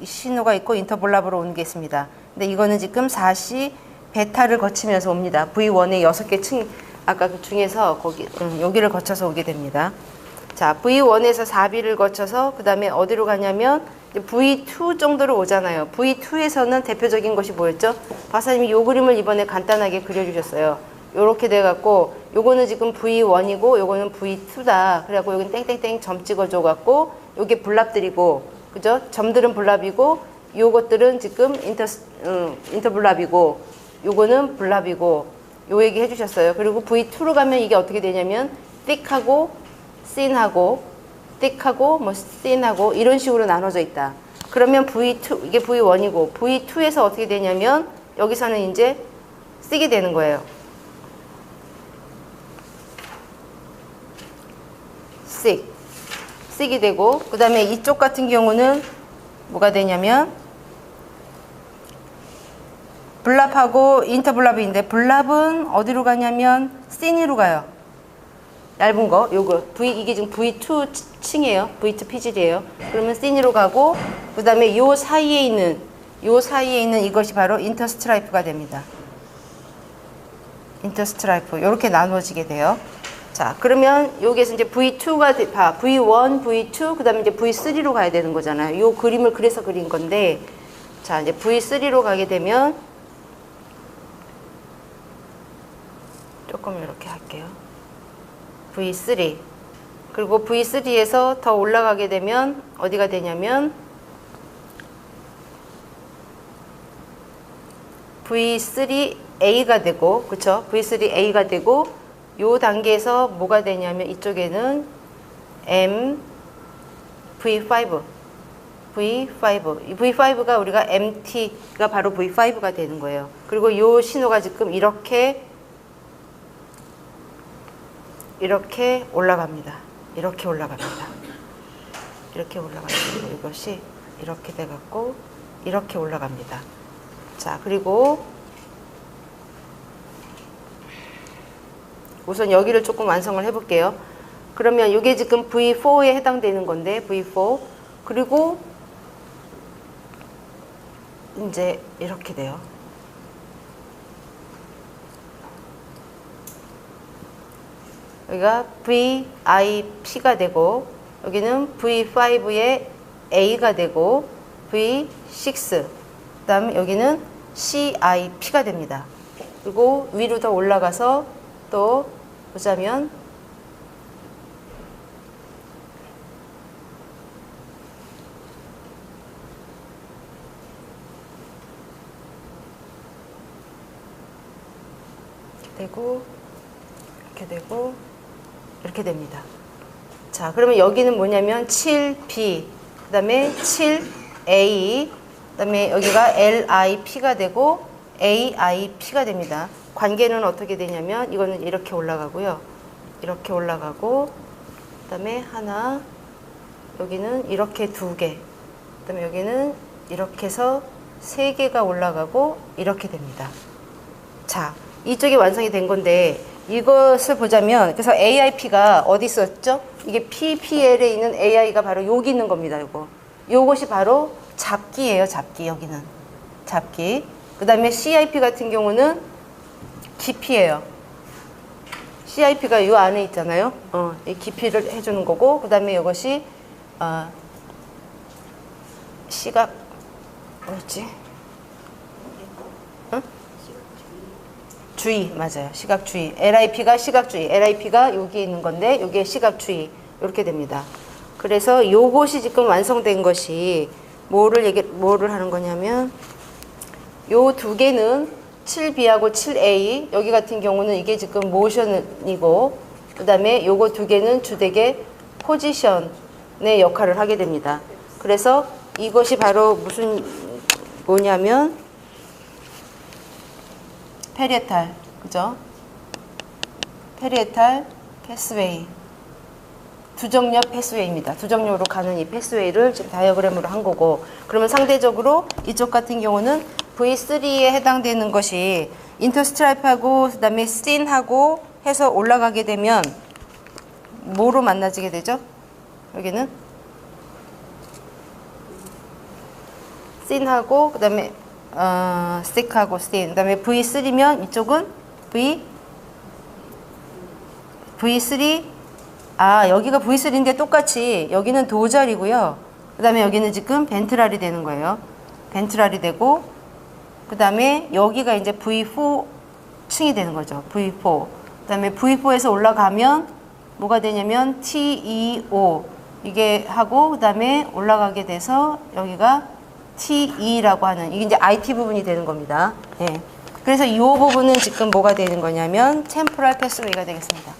신호가 있고 인터블랍으로 오는 게 있습니다. 근데 이거는 지금 4C 베타를 거치면서 옵니다. V1의 6개 층 아까 그 중에서 여기를 거쳐서 오게 됩니다. 자, V1에서 4B를 거쳐서 그 다음에 어디로 가냐면 V2 정도로 오잖아요. V2에서는 대표적인 것이 뭐였죠? 박사님이 이 그림을 이번에 간단하게 그려주셨어요. 요렇게 돼갖고 요거는 지금 V1이고 요거는 V2다. 그래갖고 여기 땡땡땡 점 찍어줘갖고 요게 블랍들이고 그죠? 점들은 블랍이고 요것들은 지금 인터블랍이고 요거는 블랍이고 요 얘기 해주셨어요. 그리고 V2로 가면 이게 어떻게 되냐면 thick하고 thin하고 thick하고 뭐 thin하고 이런 식으로 나눠져 있다. 그러면 V2 이게 V1이고 V2에서 어떻게 되냐면 여기서는 이제 thick이 되는 거예요. thick이 되고 그 다음에 이쪽 같은 경우는 뭐가 되냐면 블랍하고 인터블랍인데 블랍은 어디로 가냐면 thin으로 가요. 얇은 거 요거 이게 지금 V2 층이에요. V2 피질이에요. 그러면 thin으로 가고 그 다음에 요 사이에 있는 이것이 바로 인터스트라이프가 됩니다. 인터스트라이프 요렇게 나누어지게 돼요. 자 그러면 여기에서 이제 V2가 V1, V2 그 다음에 이제 V3로 가야 되는 거잖아요. 요 그림을 그래서 그린 건데 자 이제 V3로 가게 되면 조금 이렇게 할게요. V3 그리고 V3에서 더 올라가게 되면 어디가 되냐면 V3A가 되고 그쵸? V3A가 되고 요 단계에서 뭐가 되냐면 이쪽에는 V5 이 V5가 우리가 MT가 바로 V5가 되는 거예요. 그리고 요 신호가 지금 이렇게 올라갑니다. 이렇게 올라갑니다. 이것이 이렇게 돼갖고 이렇게 올라갑니다. 자 그리고 우선 여기를 조금 완성을 해볼게요. 그러면 이게 지금 V4에 해당되는 건데 V4 그리고 이제 이렇게 돼요. 여기가 VIP가 되고 여기는 V5의 A가 되고 V6 그 다음에 여기는 CIP가 됩니다. 그리고 위로 더 올라가서 또 보자면 이렇게 되고 이렇게 됩니다. 자 그러면 여기는 뭐냐면 7B 그 다음에 7A 그 다음에 여기가 LIP가 되고 AIP가 됩니다. 관계는 어떻게 되냐면 이거는 이렇게 올라가고요. 이렇게 올라가고 그 다음에 하나 여기는 이렇게 2개 그 다음에 여기는 이렇게 해서 3개가 올라가고 이렇게 됩니다. 자 이쪽이 완성이 된 건데 이것을 보자면 그래서 AIP가 어디 있었죠? 이게 PPL에 있는 AI가 바로 여기 있는 겁니다. 요것이 바로 잡기예요. 잡기. 여기는 잡기. 그 다음에 CIP 같은 경우는 깊이예요. CIP가 이 안에 있잖아요. 이 깊이를 해주는 거고, 그 다음에 이것이 시각 뭐였지? 응? 주의. 맞아요. 시각주의. LIP가 시각주의. LIP가 여기 있는 건데 여기에 시각주의. 이렇게 됩니다. 그래서 요것이 지금 완성된 것이 뭐를 하는 거냐면, 요 두 개는 7B하고 7A, 여기 같은 경우는 이게 지금 모션이고, 그 다음에 요거 두 개는 주되게 포지션의 역할을 하게 됩니다. 그래서 이것이 바로 뭐냐면 페리에탈, 그죠? 페리에탈 패스웨이, 두정렬 패스웨이입니다. 두정렬로 가는 이 패스웨이를 지금 다이어그램으로 한 거고, 그러면 상대적으로 이쪽 같은 경우는 V3에 해당되는 것이 인터스트라이프하고 그 다음에 씬하고 해서 올라가게 되면 뭐로 만나지게 되죠? 여기는 씬하고 그 다음에 스틱하고 씬, 그 다음에 V3면 이쪽은 V3, 여기가 V3인데 똑같이 여기는 도절이고요. 그 다음에 여기는 지금 벤트랄이 되는 거예요. 벤트랄이 되고, 그 다음에 여기가 이제 V4층이 되는 거죠. V4. 그 다음에 V4에서 올라가면 뭐가 되냐면 TEO 이게 하고, 그 다음에 올라가게 돼서 여기가 TE라고 하는, 이게 이제 IT 부분이 되는 겁니다. 예. 그래서 이 부분은 지금 뭐가 되는 거냐면 템포럴 패스웨이가 되겠습니다.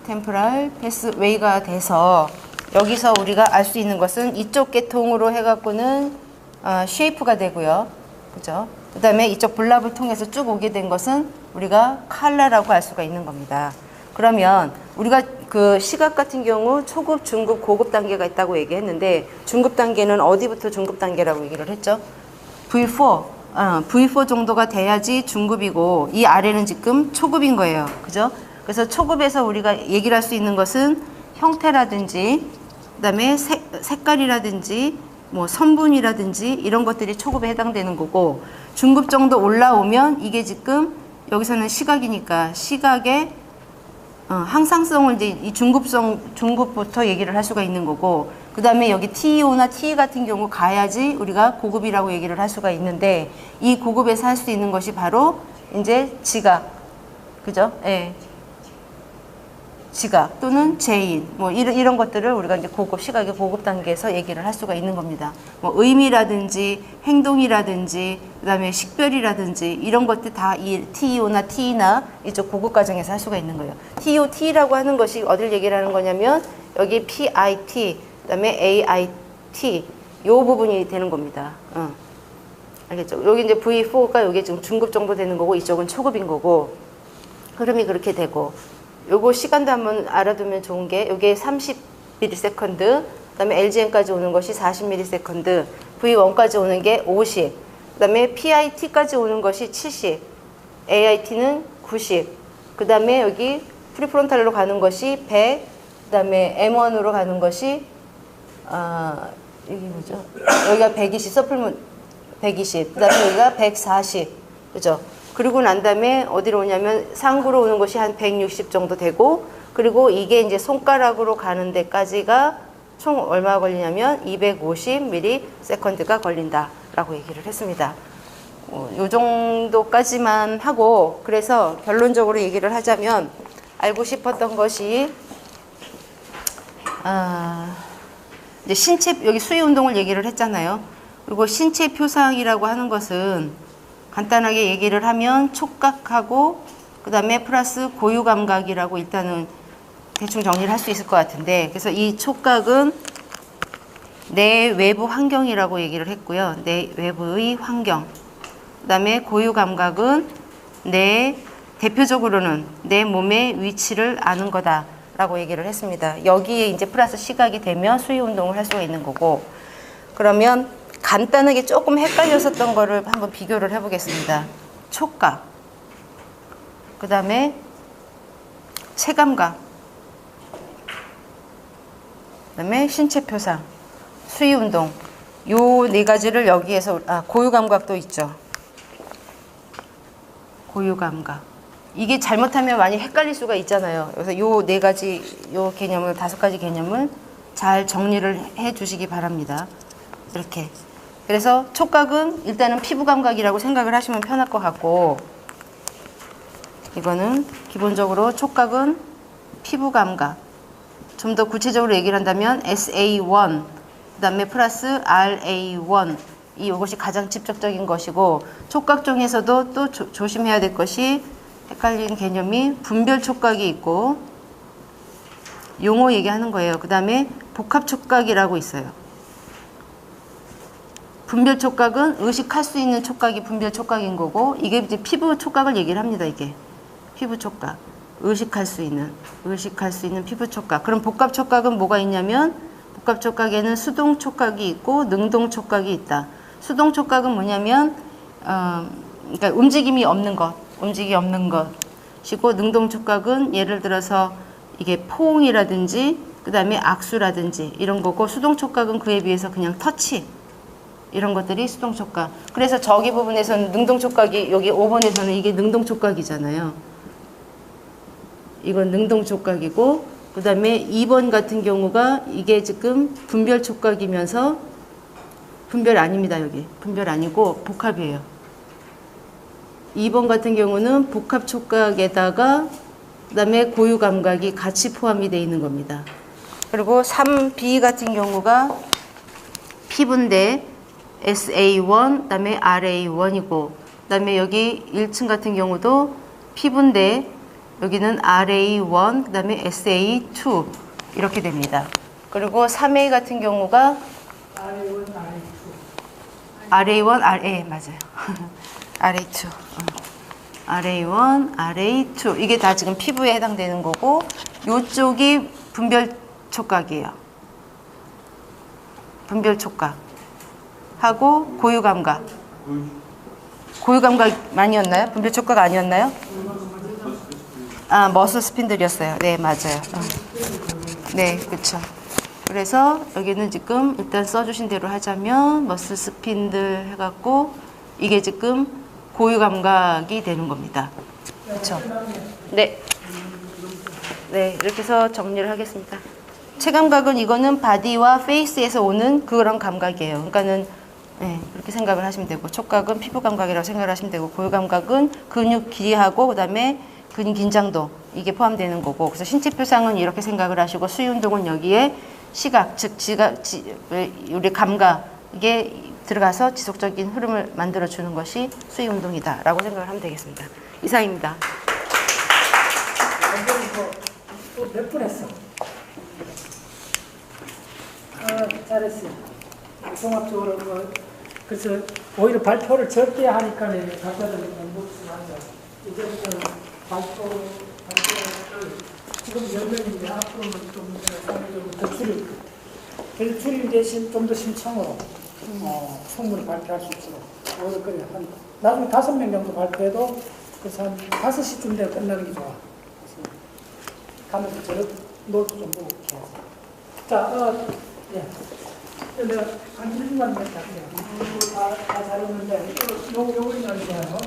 템포럴 패스웨이가 돼서 여기서 우리가 알 수 있는 것은 이쪽 계통으로 해갖고는 쉐이프가 되고요. 그죠? 그 다음에 이쪽 블랍을 통해서 쭉 오게 된 것은 우리가 컬러라고 알 수가 있는 겁니다. 그러면 우리가 그 시각 같은 경우 초급, 중급, 고급 단계가 있다고 얘기했는데, 중급 단계는 어디부터 중급 단계라고 얘기를 했죠? V4. V4 정도가 돼야지 중급이고, 이 아래는 지금 초급인 거예요. 그죠? 그래서 초급에서 우리가 얘기를 할 수 있는 것은 형태라든지, 그 다음에 색깔이라든지, 뭐 선분이라든지 이런 것들이 초급에 해당되는 거고, 중급 정도 올라오면 이게 지금 여기서는 시각이니까 시각의 항상성을 이제 이 중급부터 얘기를 할 수가 있는 거고, 그 다음에 여기 TEO나 TE 같은 경우 가야지 우리가 고급이라고 얘기를 할 수가 있는데, 이 고급에서 할 수 있는 것이 바로 이제 지각, 그죠? 예. 지각 또는 제인, 뭐 이런 것들을 우리가 이제 고급, 시각의 고급 단계에서 얘기를 할 수가 있는 겁니다. 뭐 의미라든지 행동이라든지 그다음에 식별이라든지 이런 것들 다 이 TEO나 TE나 이쪽 고급 과정에서 할 수가 있는 거예요. TEO, TE라고 하는 것이 어디를 얘기를 하는 거냐면 여기 PIT, 그다음에 AIT 요 부분이 되는 겁니다. 알겠죠? 여기 이제 V4가 여기 지금 중급 정도 되는 거고, 이쪽은 초급인 거고, 흐름이 그렇게 되고. 요거 시간도 한번 알아두면 좋은 게, 요게 30ms, 그 다음에 LGN까지 오는 것이 40ms, V1까지 오는 게 50, 그 다음에 PIT까지 오는 것이 70, AIT는 90, 그 다음에 여기 프리프론탈로 가는 것이 100, 그 다음에 M1으로 가는 것이, 여기 뭐죠? 여기가 120, 서플먼 120, 그 다음에 여기가 140, 그죠? 그리고 난 다음에 어디로 오냐면 상부로 오는 것이 한 160 정도 되고, 그리고 이게 이제 손가락으로 가는 데까지가 총 얼마 걸리냐면 250ms가 걸린다라고 얘기를 했습니다. 요 정도까지만 하고, 그래서 결론적으로 얘기를 하자면 알고 싶었던 것이 이제 신체, 여기 수위 운동을 얘기를 했잖아요. 그리고 신체 표상이라고 하는 것은 간단하게 얘기를 하면 촉각하고 그 다음에 플러스 고유 감각이라고 일단은 대충 정리를 할 수 있을 것 같은데, 그래서 이 촉각은 내 외부 환경이라고 얘기를 했고요. 내 외부의 환경. 그 다음에 고유 감각은 대표적으로는 내 몸의 위치를 아는 거다라고 얘기를 했습니다. 여기에 이제 플러스 시각이 되면 수위 운동을 할 수가 있는 거고, 그러면 간단하게 조금 헷갈렸었던 거를 한번 비교를 해보겠습니다. 촉각, 그 다음에 체감각, 그다음에 신체 표상, 수위 운동. 요 네 가지를 여기에서 고유 감각도 있죠. 고유 감각. 이게 잘못하면 많이 헷갈릴 수가 있잖아요. 그래서 요 네 가지, 요 개념을, 5가지 개념을 잘 정리를 해 주시기 바랍니다. 이렇게. 그래서 촉각은 일단은 피부 감각이라고 생각을 하시면 편할 것 같고, 이거는 기본적으로 촉각은 피부 감각. 좀 더 구체적으로 얘기를 한다면 SA1, 그 다음에 플러스 RA1. 이것이 가장 직접적인 것이고, 촉각 중에서도 또 조심해야 될 것이, 헷갈리는 개념이 분별 촉각이 있고, 용어 얘기하는 거예요. 그 다음에 복합 촉각이라고 있어요. 분별 촉각은 의식할 수 있는 촉각이 분별 촉각인 거고, 이게 이제 피부 촉각을 얘기를 합니다. 이게 피부 촉각, 의식할 수 있는 피부 촉각. 그럼 복합 촉각은 뭐가 있냐면, 복합 촉각에는 수동 촉각이 있고 능동 촉각이 있다. 수동 촉각은 뭐냐면 그러니까 움직임이 없는 것이고, 능동 촉각은 예를 들어서 이게 포옹이라든지 그 다음에 악수라든지 이런 거고, 수동 촉각은 그에 비해서 그냥 터치, 이런 것들이 수동 촉각. 그래서 저기 부분에서는 능동 촉각이, 여기 5번에서는 이게 능동 촉각이잖아요. 이건 능동 촉각이고, 그 다음에 2번 같은 경우가 이게 지금 분별 촉각이면서, 분별 아닙니다. 여기 분별 아니고 복합이에요. 2번 같은 경우는 복합 촉각에다가 그 다음에 고유 감각이 같이 포함이 되어 있는 겁니다. 그리고 3B 같은 경우가 피부인데 SA1, 그 다음에 RA1이고, 그 다음에 여기 1층 같은 경우도 피부인데 여기는 RA1, 그 다음에 SA2 이렇게 됩니다. 그리고 3A 같은 경우가 RA1, RA, 맞아요. RA2. RA1, RA2. 이게 다 지금 피부에 해당되는 거고, 요쪽이 분별 촉각이에요. 분별 촉각. 하고 고유 감각. 고유 감각 아니었나요? 분별 촉각 아니었나요? 머슬 스핀들이었어요. 네, 맞아요. 네, 그렇죠. 그래서 여기는 지금 일단 써주신 대로 하자면 머슬 스핀들 해갖고 이게 지금 고유 감각이 되는 겁니다. 그렇죠? 네. 네, 이렇게 해서 정리를 하겠습니다. 체감각은 이거는 바디와 페이스에서 오는 그런 감각이에요. 그러니까는 네, 그렇게 생각을 하시면 되고, 촉각은 피부 감각이라고 생각을 하시면 되고, 고유 감각은 근육 길이하고 그다음에 근육 긴장도, 이게 포함되는 거고, 그래서 신체 표상은 이렇게 생각을 하시고, 수위 운동은 여기에 시각, 즉 우리 감각, 이게 들어가서 지속적인 흐름을 만들어 주는 것이 수위 운동이다라고 생각을 하면 되겠습니다. 이상입니다. 몇 분 했어? 잘했어요. 종합적으로 그래서 오히려 발표를 적게 하니까 각자들 연구를 하죠. 이제부터는 발표를 지금 10명인데 앞으로는 좀 상대적으로 더 줄일 것 같아요. 그래서 줄임 대신 좀 더 심층으로 성문을 발표할 수 있도록 오히려 그래 한 나중에 5명 정도 발표해도 그래서 한 5시쯤 되면 끝나는 게 좋아. 그래서 가면서 저녁 노트 좀 보고 이렇게 해서. 자, 예. 내가 한 1분만 할게요. 다 잘했는데, 요거는 아니잖아요.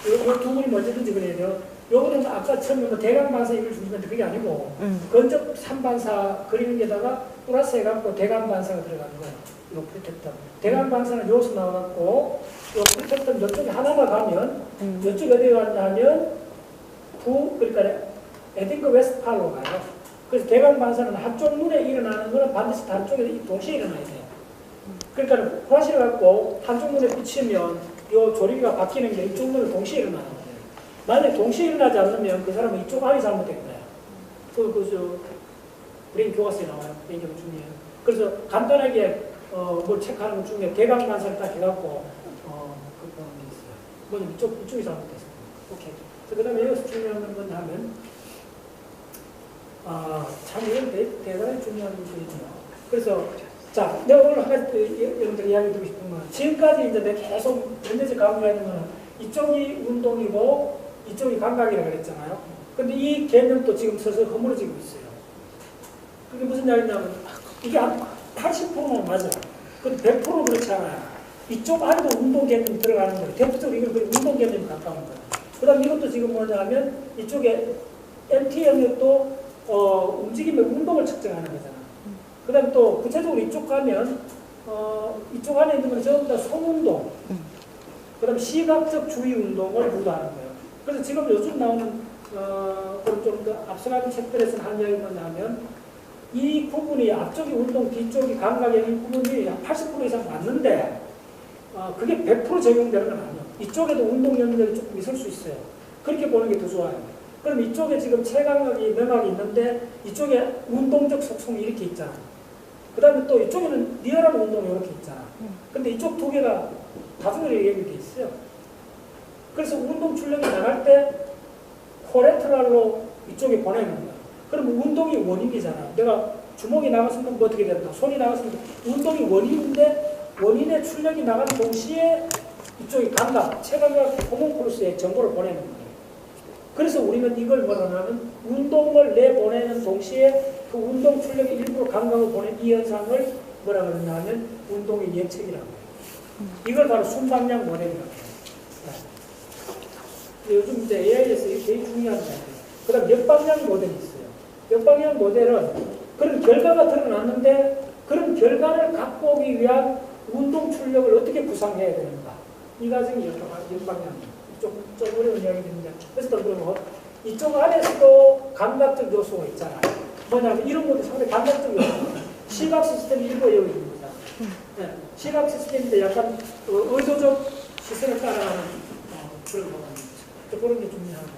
요 두 분이 언제든지 그래야 돼요. 요거는 아까 처음에 대강반사 이걸 준 건데 그게 아니고, 건접 3반사 그리는 게다가 플러스 해갖고 대강반사가 들어가는 거예요. 요 프리텍턴. 대강반사는 여기서 나와갖고, 요 프리텍턴 이쪽에 하나만 가면, 이쪽에 어디 가냐면, 그러니까 에딩크 웨스트팔로 가요. 그래서 대강 반사는 한쪽 눈에 일어나는 거는 반드시 다른 쪽에 동시에 일어나야 돼요. 그러니까 후라시를 갖고 한쪽 눈에 비치면 이 조리개가 바뀌는 게 이쪽 눈을 동시에 일어나는 거예요. 만약 동시에 일어나지 않으면 그 사람은 이쪽 알이 잘못된 거예요. 브레인 교과서에 나와요. 브레인 교과 중에. 그래서 간단하게 뭘 체크하는 것 중에 대강 반사를 딱 해갖고 그런 게 있어요. 뭐는 이쪽이 잘못됐어요. 오케이. 그 다음에 여기서 중요한 건 하면 참 이건 대단히 중요한 일이죠. 그래서 자, 내가 오늘 한 가지 여러분들 이야기 드리고 싶은 건 지금까지 이제 내가 계속 현재적 강조하는 거는 이쪽이 운동이고 이쪽이 감각이라고 그랬잖아요. 근데 이 개념도 지금 서서히 허물어지고 있어요. 그게 무슨 이야기냐면 이게 한 80%는 맞아. 근데 100%는 그렇지 않아요. 이쪽 안에도 운동 개념이 들어가는 거예요. 대표적으로 이건 운동 개념이 가까운 거예요. 그 다음 이것도 지금 뭐냐면 이쪽에 MT 영역도 움직임의 운동을 측정하는 거잖아. 그 다음에 또 구체적으로 이쪽 가면 이쪽 안에 있는 건 전부 다 손운동, 그 다음에 시각적 주의 운동을 유도하는 거예요. 그래서 지금 요즘 나오는 좀 더 앞서가는 책들에서 하는 이야기가 뭐냐면 이 부분이 앞쪽이 운동, 뒤쪽이 감각의 이 부분이 한 80% 이상 맞는데 그게 100% 적용되는 건 아니에요. 이쪽에도 운동 영역이 조금 있을 수 있어요. 그렇게 보는 게 더 좋아요. 그럼 이쪽에 지금 체감각이, 매각이 있는데 이쪽에 운동적 속성이 이렇게 있잖아. 그 다음에 또 이쪽에는 리얼한 운동이 이렇게 있잖아. 근데 이쪽 두 개가 다중으로 연결돼 있어요. 그래서 운동 출력이 나갈 때 코레트랄로 이쪽에 보내는 거야. 그럼 운동이 원인이잖아. 내가 주먹이 나갔으면 뭐 어떻게 된다. 손이 나갔으면 운동이 원인인데 원인의 출력이 나가는 동시에 이쪽이 감각, 체감각, 호문크루스에 정보를 보내는 거예요. 그래서 우리는 이걸 뭐라 하냐면 운동을 내보내는 동시에 그 운동 출력의 일부러 감각을 보낸 이 현상을 뭐라 그러냐면 운동의 예측이라고 해요. 이걸 바로 순방향 모델이라고 해요. 네. 요즘 이제 AI에서 이게 되게 중요한 거예요. 그 다음 역방향 모델이 있어요. 역방향 모델은 그런 결과가 드러났는데 그런 결과를 갖고 오기 위한 운동 출력을 어떻게 구상해야 되는가. 이 과정이 역방향. 좀 어려운 이야기입니다. 그래서 그러면 이쪽 안에서도 감각적 요소가 있잖아요. 뭐냐면 이런 것도 상당히 감각적 요소. 시각 시스템 일부가 여기 있습니다. 네. 시각 시스템인데 약간 의도적 시스템을 따라가는 그런 거거든요. 그런 게 중요한 거.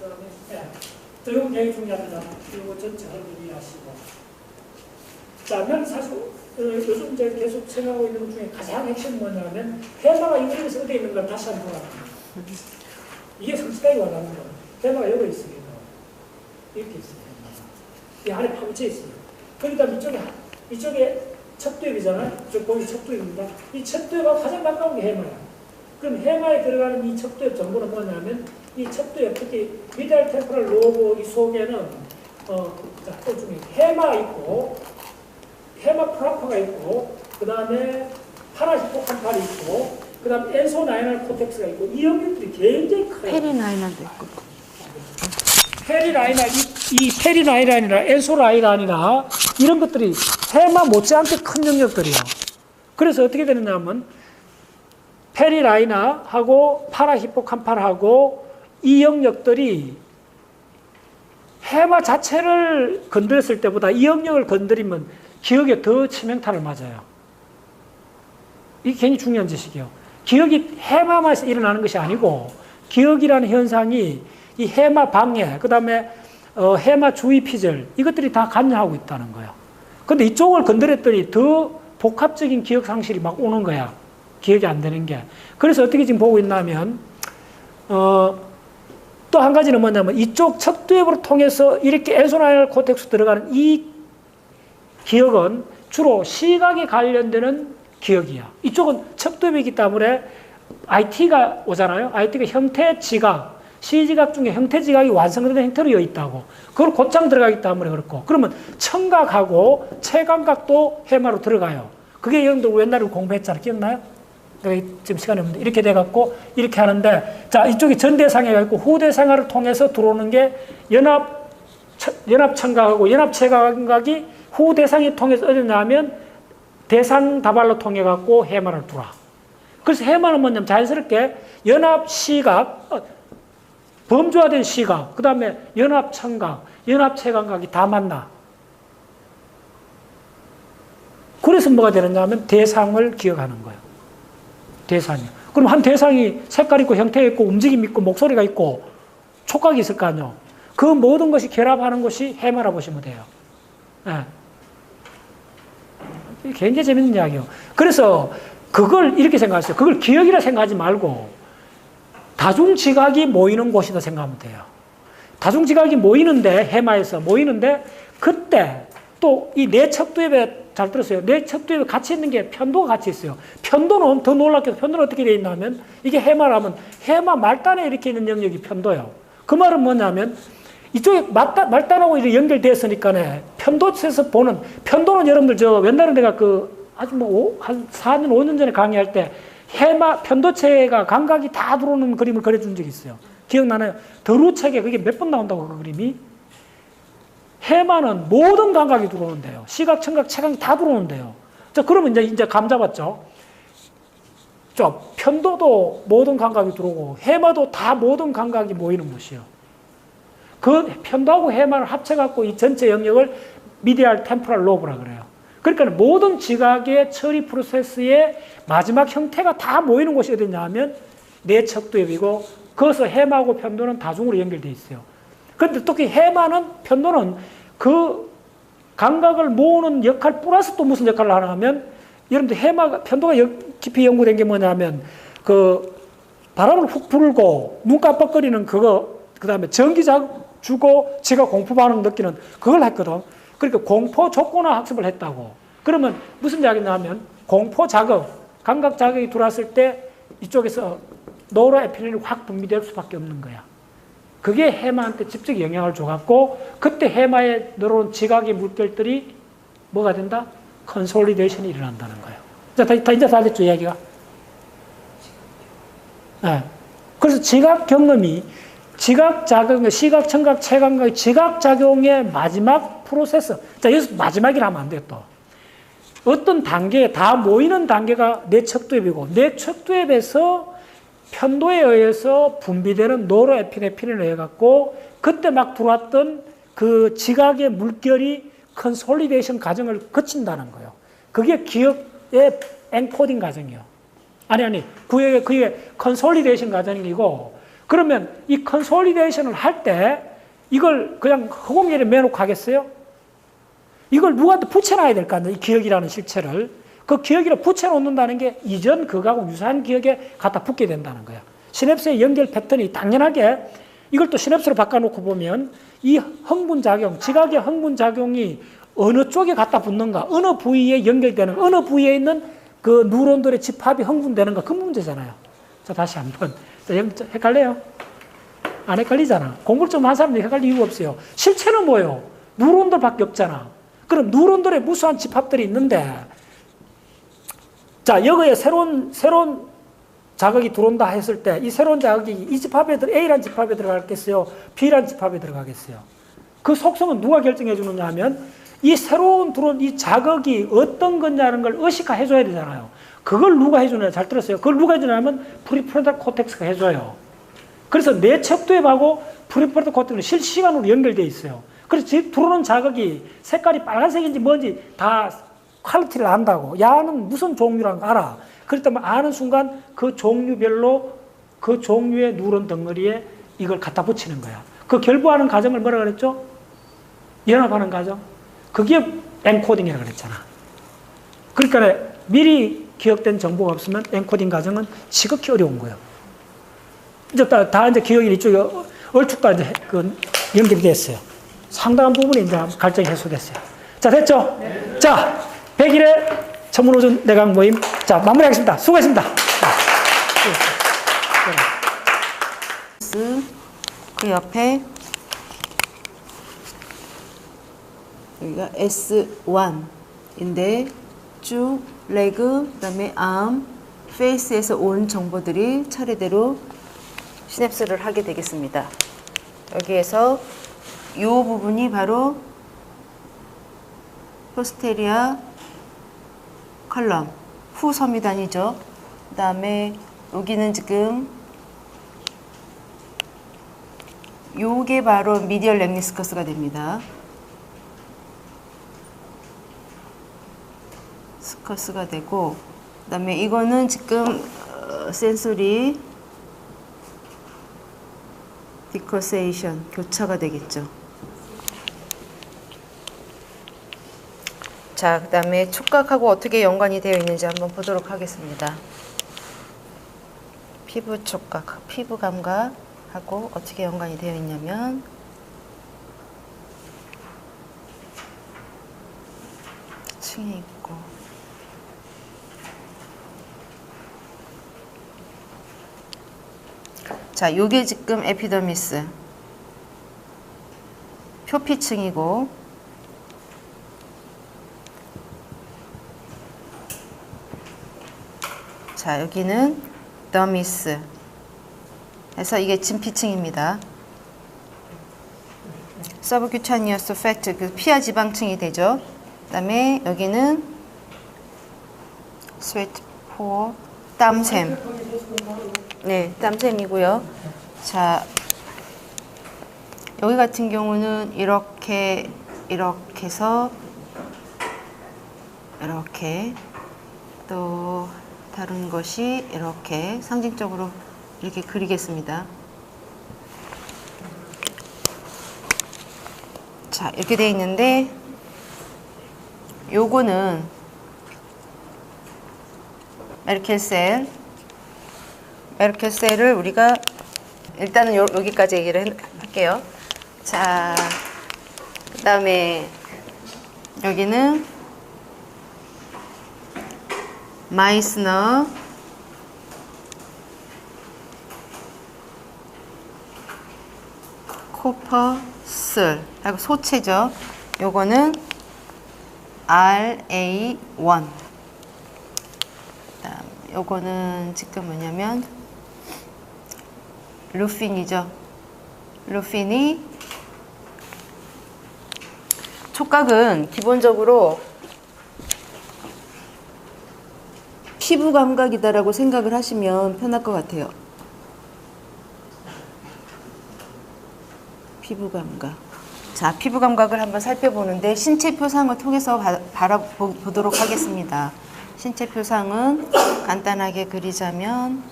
그 다음에, 네. 또 이건 굉장히 중요합니다. 이거 전체 얼굴 이해하시고. 자, 면 사실, 요즘 이제 계속 생각하고 있는 것 중에 가장 핵심은 뭐냐면, 테마가 여기에서 어디에 있는가 다시 한번 보라. 이게 솔직하게 와닿는 거예요. 테마가 여기 있어요. 이렇게 있어요. 이 안에 파묻혀 있어요. 그러니까 이쪽에 척도엽이잖아요. 거기 척도엽입니다. 이 척도엽과 가장 가까운 게 해마야. 그럼 해마에 들어가는 이 척도엽 정보는 뭐냐면 이 척도엽, 특히 미달 템포럴 로브 이 속에는 또 중에 해마 있고 해마 프라퍼가 있고 그 다음에 파라히포캄팔이 있고 그 다음 엔소나이널 코텍스가 있고 이 영역들이 굉장히 커요. 페리나이널도 있고. 페리라이나, 이 페리나이란이나 엔소라이란이나 이런 것들이 해마 못지않게 큰 영역들이에요. 그래서 어떻게 되느냐 하면 페리라이나하고 파라히포캄팔하고 이 영역들이 해마 자체를 건드렸을 때보다 이 영역을 건드리면 기억에 더 치명타를 맞아요. 이게 굉장히 중요한 지식이에요. 기억이 해마만 일어나는 것이 아니고 기억이라는 현상이 이 해마 방해, 그 다음에 해마 주위 피절 이것들이 다 관여하고 있다는 거예요. 근데 이쪽을 건드렸더니 더 복합적인 기억 상실이 막 오는 거야. 기억이 안 되는 게. 그래서 어떻게 지금 보고 있냐면 또 한 가지는 뭐냐면 이쪽 척두엽으로 통해서 이렇게 엔소나이널 코텍스 들어가는 이 기억은 주로 시각에 관련되는 기억이야. 이쪽은 척두엽이기 때문에 IT가 오잖아요. IT가 형태 지각, 시지각 중에 형태 지각이 완성된 형태로 여기 있다고. 그걸 곧장 들어가기 때문에 그렇고. 그러면 청각하고 체감각도 해마로 들어가요. 그게 여러분들 옛날에 공부했잖아요. 기억나요? 지금 시간이 없는데 이렇게 돼갖고 이렇게 하는데 자 이쪽이 전대상해가 있고 후대상해를 통해서 들어오는 게 연합청각하고 연합체감각이 후대상에 통해서 어디냐면 대상 다발로 통해 갖고 해마를 두라. 그래서 해마는 뭐냐면 자연스럽게 연합 시각, 범주화된 시각, 그 다음에 연합 청각, 연합 체감각이 다 만나. 그래서 뭐가 되느냐 하면 대상을 기억하는 거예요. 대상이. 그럼 한 대상이 색깔 있고 형태 있고 움직임 있고 목소리가 있고 촉각이 있을 거 아니에요. 그 모든 것이 결합하는 것이 해마라 보시면 돼요. 네. 굉장히 재밌는 이야기예요. 그래서 그걸 이렇게 생각하세요. 그걸 기억이라 생각하지 말고 다중지각이 모이는 곳이다 생각하면 돼요. 다중지각이 모이는데 해마에서 모이는데 그때 또 이 내 척두엽에 잘 들었어요. 내 척두엽에 같이 있는 게 편도가 같이 있어요. 편도는 더 놀랍게도 편도는 어떻게 되어 있냐면 이게 해마라면 해마 말단에 이렇게 있는 영역이 편도예요. 그 말은 뭐냐면 이쪽에 말단하고 이렇게 연결되었으니까네, 편도에서 보는, 편도는 여러분들 옛날에 내가 아주 한 4년, 5년 전에 강의할 때 편도체가 감각이 다 들어오는 그림을 그려준 적이 있어요. 기억나나요? 더루책에 그게 몇 번 나온다고 그 그림이? 해마는 모든 감각이 들어오는데요. 시각, 청각, 체감이 다 들어오는데요. 자, 그러면 이제 감 잡았죠? 편도도 모든 감각이 들어오고, 해마도 다 모든 감각이 모이는 곳이에요. 그 편도하고 해마를 합쳐갖고 이 전체 영역을 미디알 템포럴 로브라 그래요. 그러니까 모든 지각의 처리 프로세스의 마지막 형태가 다 모이는 곳이 어디냐 하면 내척두엽이고, 거기서 해마하고 편도는 다중으로 연결되어 있어요. 그런데 특히 해마는, 편도는 그 감각을 모으는 역할 플러스 또 무슨 역할을 하나 하면, 여러분들 편도가 깊이 연구된 게 뭐냐면, 바람을 훅 불고 눈 깜빡거리는 그거, 그 다음에 전기 주고 지가 공포 반응 느끼는 그걸 했거든. 그러니까 공포 조건화 학습을 했다고. 그러면 무슨 이야기냐 하면, 공포 자극, 감각 자극이 들어왔을 때 이쪽에서 노르에피네린이 확 분비될 수밖에 없는 거야. 그게 해마한테 직접 영향을 줘갖고, 그때 해마에 들어온 지각의 물결들이 뭐가 된다? 컨솔리데이션이 일어난다는 거예요. 자, 이제 다 됐죠, 이야기가? 네. 그래서 지각 경험이, 지각 작용, 시각, 청각, 체감각의 지각 작용의 마지막 프로세스. 자, 여기서 마지막이라 하면 안 돼요, 또. 어떤 단계에 다 모이는 단계가 내척두엽이고, 내척두엽에서 편도에 의해서 분비되는 노르에피네프린에 의해 갖고, 그때 막 들어왔던 그 지각의 물결이 컨솔리데이션 과정을 거친다는 거예요. 그게 기억의 엔코딩 과정이에요. 그게 컨솔리데이션 과정이고, 그러면 이 컨솔리데이션을 할 때 이걸 그냥 허공에 매놓고 하겠어요? 이걸 누구한테 붙여놔야 될 거 아니에요? 이 기억이라는 실체를. 그 기억이라 붙여놓는다는 게 이전 그거하고 유사한 기억에 갖다 붙게 된다는 거야. 시냅스의 연결 패턴이 당연하게, 이걸 또 시냅스로 바꿔놓고 보면 이 흥분작용, 지각의 흥분작용이 어느 쪽에 갖다 붙는가, 어느 부위에 연결되는, 어느 부위에 있는 그 뉴런들의 집합이 흥분되는가, 그 문제잖아요. 자, 다시 한번. 헷갈려요? 안 헷갈리잖아. 공부를 좀 한 사람들이 헷갈릴 이유가 없어요. 실체는 뭐예요? 뉴런들밖에 없잖아. 그럼 뉴런들의 무수한 집합들이 있는데, 자, 여기에 새로운 자극이 들어온다 했을 때, 이 새로운 자극이 이 집합에 A라는 집합에 들어가겠어요? B라는 집합에 들어가겠어요? 그 속성은 누가 결정해 주느냐 하면, 이 새로운 들어온 이 자극이 어떤 거냐는 걸 의식화해 줘야 되잖아요. 그걸 누가 해주느냐? 잘 들었어요. 그걸 누가 해주냐면 프리프론탈 코텍스가 해줘요. 그래서 내척두엽하고 프리프론탈 코텍스는 실시간으로 연결되어 있어요. 그래서 들어오는 자극이 색깔이 빨간색인지 뭔지 다 퀄리티를 안다고. 야는 무슨 종류라는 거 알아. 그렇다면 아는 순간 그 종류별로 그 종류의 누런 덩어리에 이걸 갖다 붙이는 거야. 그 결부하는 과정을 뭐라 그랬죠? 연합하는 과정. 그게 엔코딩이라고 그랬잖아. 그러니까 미리 기억된 정보가 없으면 엔코딩 과정은 지극히 어려운 거예요. 이제 다 이제 기억이 이쪽에 얼추 다 이제 연결이 됐어요. 상당한 부분이 이제 갈증이 해소됐어요. 자, 됐죠? 네. 자, 100일의 천문오전 내각 모임. 자, 마무리하겠습니다. 수고했습니다. 그 옆에 여기가 S1인데 쭉 레그, 그 다음에 암, 페이스에서 온 정보들이 차례대로 시냅스를 하게 되겠습니다. 여기에서 이 부분이 바로 포스테리아 컬럼, 후섬유단이죠. 그 다음에 여기는 지금 요게 바로 미디얼 렘니스커스가 됩니다. 스커스가 되고, 그 다음에 이거는 지금 센소리 디커세이션, 교차가 되겠죠. 자, 그 다음에 촉각하고 어떻게 연관이 되어 있는지 한번 보도록 하겠습니다. 피부 촉각, 피부 감각하고 어떻게 연관이 되어 있냐면, 층에 있고, 자, 요게 지금 에피더미스. 표피층이고, 자, 여기는 더미스 해서 이게 진피층입니다. 서브큐타니어스 팩트, 그 피하 지방층이 되죠. 그 다음에 여기는 스웨트 포, 땀샘. 네, 땀샘이고요. 자, 여기 같은 경우는 이렇게 해서 이렇게, 또 다른 것이 이렇게 상징적으로 이렇게 그리겠습니다. 자, 이렇게 되어 있는데 요거는 메르켈셀을 우리가 일단은 여기까지 얘기를 할게요. 자, 그 다음에 여기는 마이스너, 코퍼슬 하고 소체죠. 요거는 RA1. 요거는 지금 뭐냐면 루핀이죠. 루핀이 촉각은 기본적으로 피부 감각이다라고 생각을 하시면 편할 것 같아요. 피부 감각. 자, 피부 감각을 한번 살펴보는데 신체 표상을 통해서 보도록 하겠습니다. 신체 표상은 간단하게 그리자면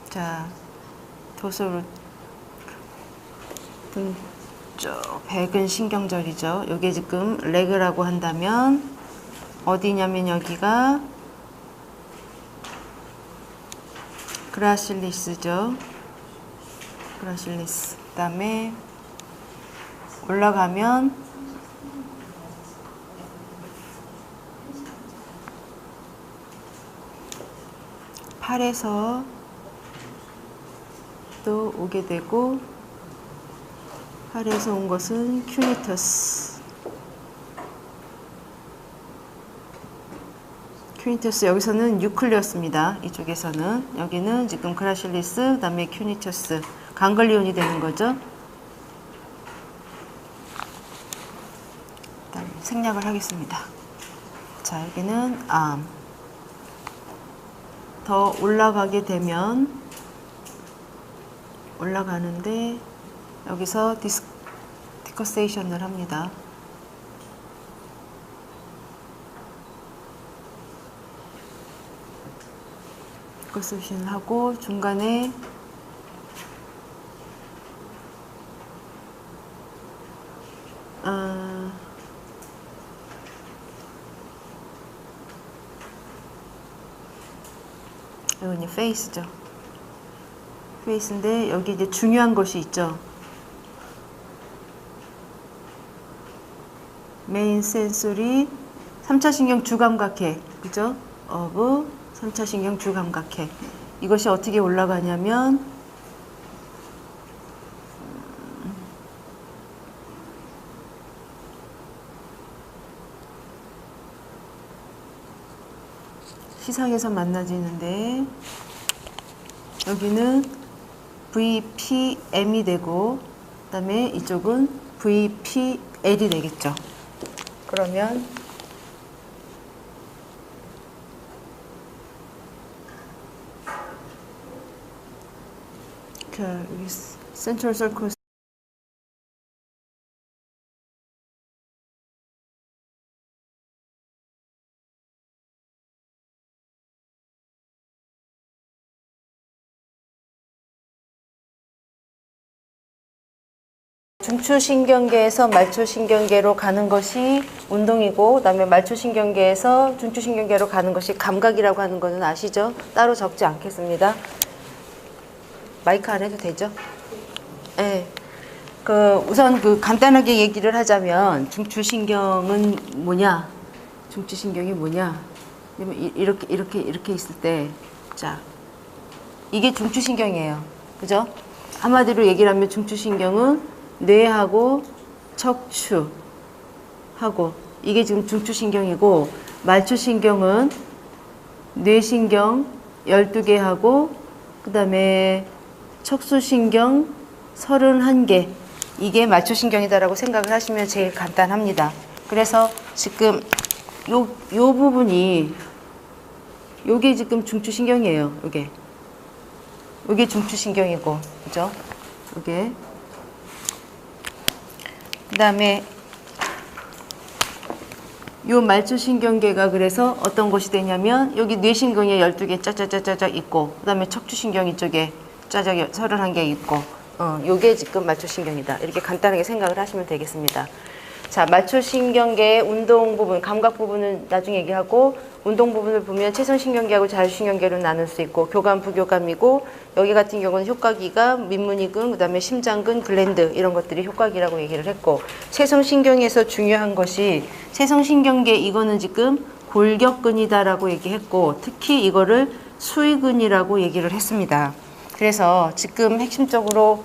자, 도솔 등쪽 백은 신경절이죠. 여기 지금 레그라고 한다면 어디냐면 여기가 그라실리스죠. 그라실리스. 그 다음에 올라가면 팔에서 또 오게 되고, 팔에서 온 것은 큐니터스. 여기서는 뉴클리어스입니다. 이쪽에서는. 여기는 지금 그라실리스, 그 다음에 큐니터스. 강글리온이 되는 거죠. 일단 생략을 하겠습니다. 자, 여기는 암. 더 올라가게 되면 올라가는데 여기서 디커세이션을 합니다. 디커세이션을 하고 중간에 이건 페이스죠. 페이스인데 여기 이제 중요한 것이 있죠. 메인 센소리 3차 신경 주감각해. 그죠? of 3차 신경 주감각해. 이것이 어떻게 올라가냐면 시상에서 만나지는데 여기는 VPM이 되고 그 다음에 이쪽은 VPL이 되겠죠. 그러면 여기 센트럴 서클 중추신경계에서 말초신경계로 가는 것이 운동이고 그다음에 말초신경계에서 중추신경계로 가는 것이 감각이라고 하는 것은 아시죠? 따로 적지 않겠습니다. 마이크 안 해도 되죠? 네. 우선 간단하게 얘기를 하자면 중추신경은 뭐냐? 중추신경이 뭐냐? 이렇게 있을 때, 자, 이게 중추신경이에요. 그죠? 한마디로 얘기를 하면 중추신경은 뇌하고 척추하고 이게 지금 중추신경이고 말초신경은 뇌신경 12개하고 그 다음에 척수신경 31개 이게 말초신경이다라고 생각을 하시면 제일 간단합니다. 그래서 지금 요 부분이 요게 지금 중추신경이에요. 요게 중추신경이고 그죠? 요게 그 다음에 요 말초신경계가 그래서 어떤 것이 되냐면 여기 뇌신경에 12개 짜자자자자 있고 그 다음에 척추신경 이쪽에 짜자 31개 있고 요게 지금 말초신경이다. 이렇게 간단하게 생각을 하시면 되겠습니다. 자, 말초신경계의 운동 부분, 감각 부분은 나중에 얘기하고 운동 부분을 보면 체성신경계하고 자율신경계로 나눌 수 있고 교감, 부교감이고 여기 같은 경우는 효과기가 민문이근, 그 다음에 심장근, 글랜드 이런 것들이 효과기라고 얘기를 했고 체성신경에서 중요한 것이 체성신경계 이거는 지금 골격근이다라고 얘기했고 특히 이거를 수의근이라고 얘기를 했습니다. 그래서 지금 핵심적으로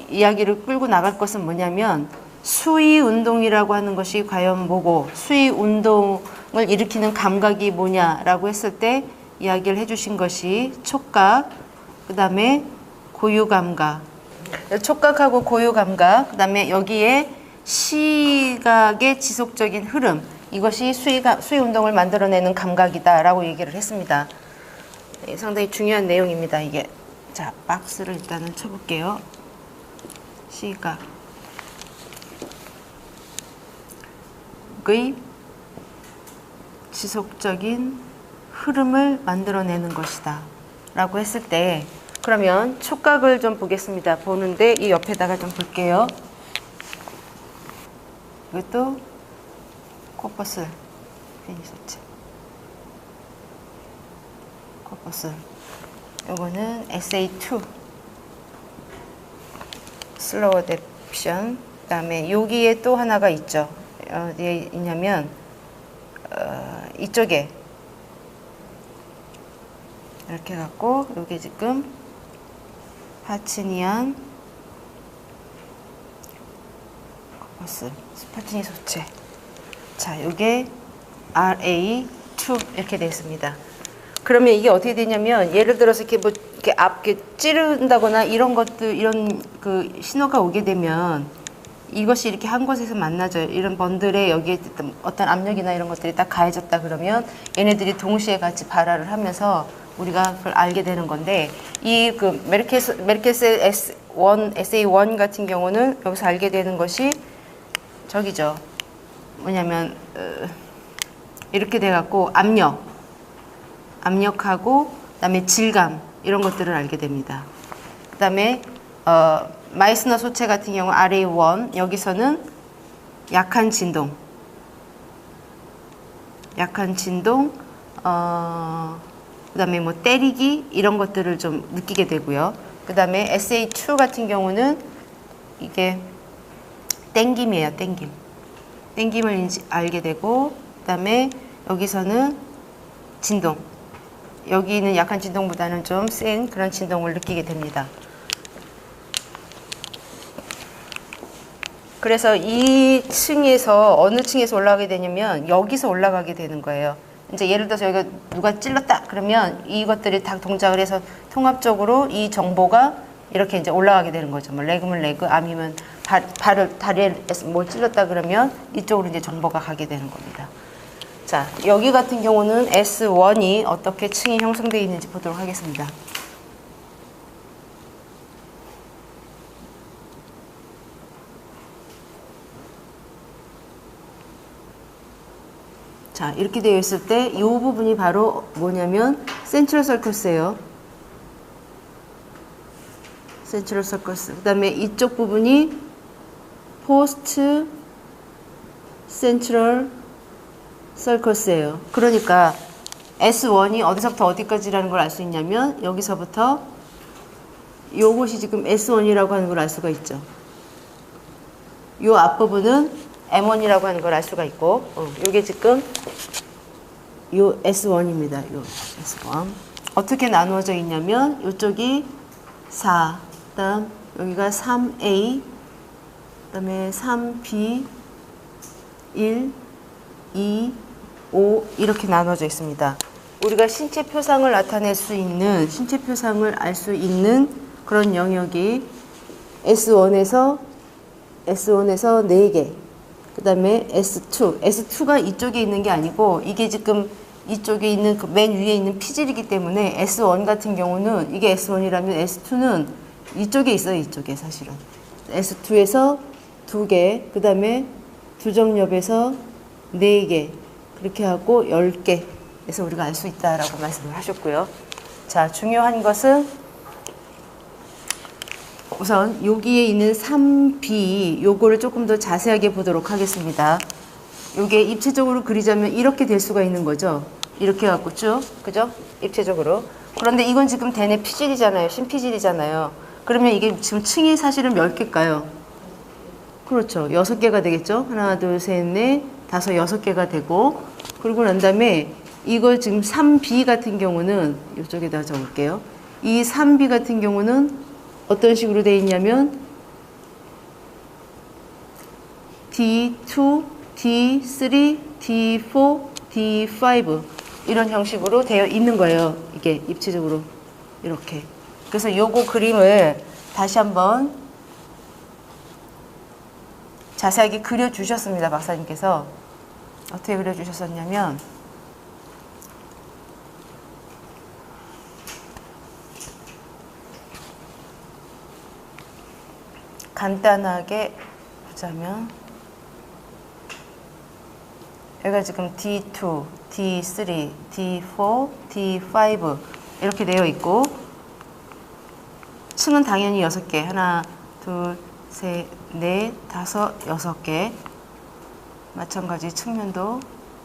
이야기를 끌고 나갈 것은 뭐냐면 수위 운동이라고 하는 것이 과연 뭐고 수위 운동을 일으키는 감각이 뭐냐라고 했을 때 이야기를 해주신 것이 촉각, 그 다음에 고유감각, 촉각하고 고유감각, 그 다음에 여기에 시각의 지속적인 흐름 이것이 수위 운동을 만들어내는 감각이다라고 얘기를 했습니다. 상당히 중요한 내용입니다. 이게 자 박스를 일단은 쳐볼게요. 시각 의 지속적인 흐름을 만들어내는 것이다 라고 했을 때 그러면 촉각을 좀 보겠습니다. 보는데 이 옆에다가 좀 볼게요. 이것도 코퍼슬 페니소체 코퍼슬 요거는 SA2 슬로우 어댑션 그 다음에 여기에 또 하나가 있죠. 어디에 있냐면 이쪽에 이렇게 갖고 요게 지금 파츠니안 코퍼스 스파티니 소체 자 요게 RA2 이렇게 되어 있습니다. 그러면 이게 어떻게 되냐면 예를 들어서 이렇게 뭐 이렇게 이렇게 찌른다거나 이런 것들 이런 그 신호가 오게 되면 이것이 이렇게 한 곳에서 만나져요. 이런 번들에 여기에 어떤 압력이나 이런 것들이 딱 가해졌다 그러면 얘네들이 동시에 같이 발화를 하면서 우리가 그걸 알게 되는 건데 이 그 메르켈셀 S1, SA1 같은 경우는 여기서 알게 되는 것이 저기죠. 뭐냐면 이렇게 돼갖고 압력하고 그다음에 질감 이런 것들을 알게 됩니다. 그다음에 마이스너 소체 같은 경우 RA1 여기서는 약한 진동 그다음에 뭐 때리기 이런 것들을 좀 느끼게 되고요. 그다음에 SA2 같은 경우는 이게 땡김이에요. 땡김을 알게 되고 그다음에 여기서는 진동 여기는 약한 진동보다는 좀 센 그런 진동을 느끼게 됩니다. 그래서 이 층에서 어느 층에서 올라가게 되냐면 여기서 올라가게 되는 거예요. 이제 예를 들어서 여기가 누가 찔렀다 그러면 이것들이 다 동작을 해서 통합적으로 이 정보가 이렇게 이제 올라가게 되는 거죠. 뭐 레그면 레그, 암이면 다리에 뭘 찔렀다 그러면 이쪽으로 이제 정보가 가게 되는 겁니다. 자, 여기 같은 경우는 S1이 어떻게 층이 형성되어 있는지 보도록 하겠습니다. 자, 이렇게 되어 있을 때 이 부분이 바로 뭐냐면 센트럴 서커스예요. 센트럴 서커스. 그 다음에 이쪽 부분이 포스트 센트럴 서커스예요. 그러니까 S1이 어디서부터 어디까지라는 걸 알 수 있냐면 여기서부터 요것이 지금 S1이라고 하는 걸 알 수가 있죠. 요 앞부분은 M1이라고 하는 걸 알 수가 있고 요게 지금 요 S1입니다. 요 S1. 어떻게 나누어져 있냐면 이쪽이 4, 그다음 여기가 3A, 그다음에 3B, 1, 2, 5 이렇게 나눠져 있습니다. 우리가 신체 표상을 나타낼 수 있는, 신체 표상을 알 수 있는 그런 영역이 S1에서 4개, 그 다음에 S2가 이쪽에 있는 게 아니고 이게 지금 이쪽에 있는 그 맨 위에 있는 피질이기 때문에 S1 같은 경우는 이게 S1이라면 S2는 이쪽에 있어요. 이쪽에 사실은 S2에서 2개, 그 다음에 두정엽에서 4개 그렇게 하고 10개 에서 우리가 알 수 있다라고 말씀을 하셨고요. 자, 중요한 것은 우선 여기에 있는 3B 요거를 조금 더 자세하게 보도록 하겠습니다. 요게 입체적으로 그리자면 이렇게 될 수가 있는 거죠. 이렇게 갖고 쭉, 그죠? 입체적으로. 그런데 이건 지금 대뇌 피질이잖아요. 심피질이잖아요. 그러면 이게 지금 층이 사실은 몇 개일까요? 그렇죠. 6개가 되겠죠. 하나, 둘, 셋, 넷, 다섯, 6개가 되고, 그러고 난 다음에 이걸 지금 3B 같은 경우는 이쪽에다 적을게요. 이 3B 같은 경우는 어떤 식으로 되어 있냐면 D2, D3, D4, D5 이런 형식으로 되어 있는 거예요. 이게 입체적으로 이렇게. 그래서 요거 그림을 다시 한번 자세하게 그려주셨습니다. 박사님께서. 어떻게 그려주셨었냐면 간단하게 보자면 여기가 지금 D2, D3, D4, D5 이렇게 되어 있고 층은 당연히 6개. 하나, 둘, 셋, 넷, 다섯, 6개. 마찬가지 측면도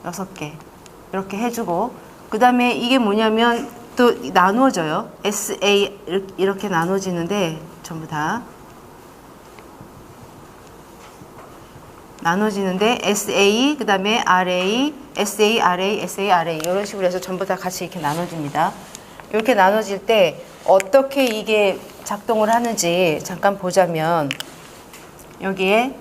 6개. 이렇게 해주고 그 다음에 이게 뭐냐면 또 나누어져요. SA 이렇게 나눠지는데 전부 다 나눠지는데 SA, 그 다음에 RA, SA, RA, SA, RA 이런 식으로 해서 전부 다 같이 이렇게 나눠집니다. 이렇게 나눠질 때 어떻게 이게 작동을 하는지 잠깐 보자면 여기에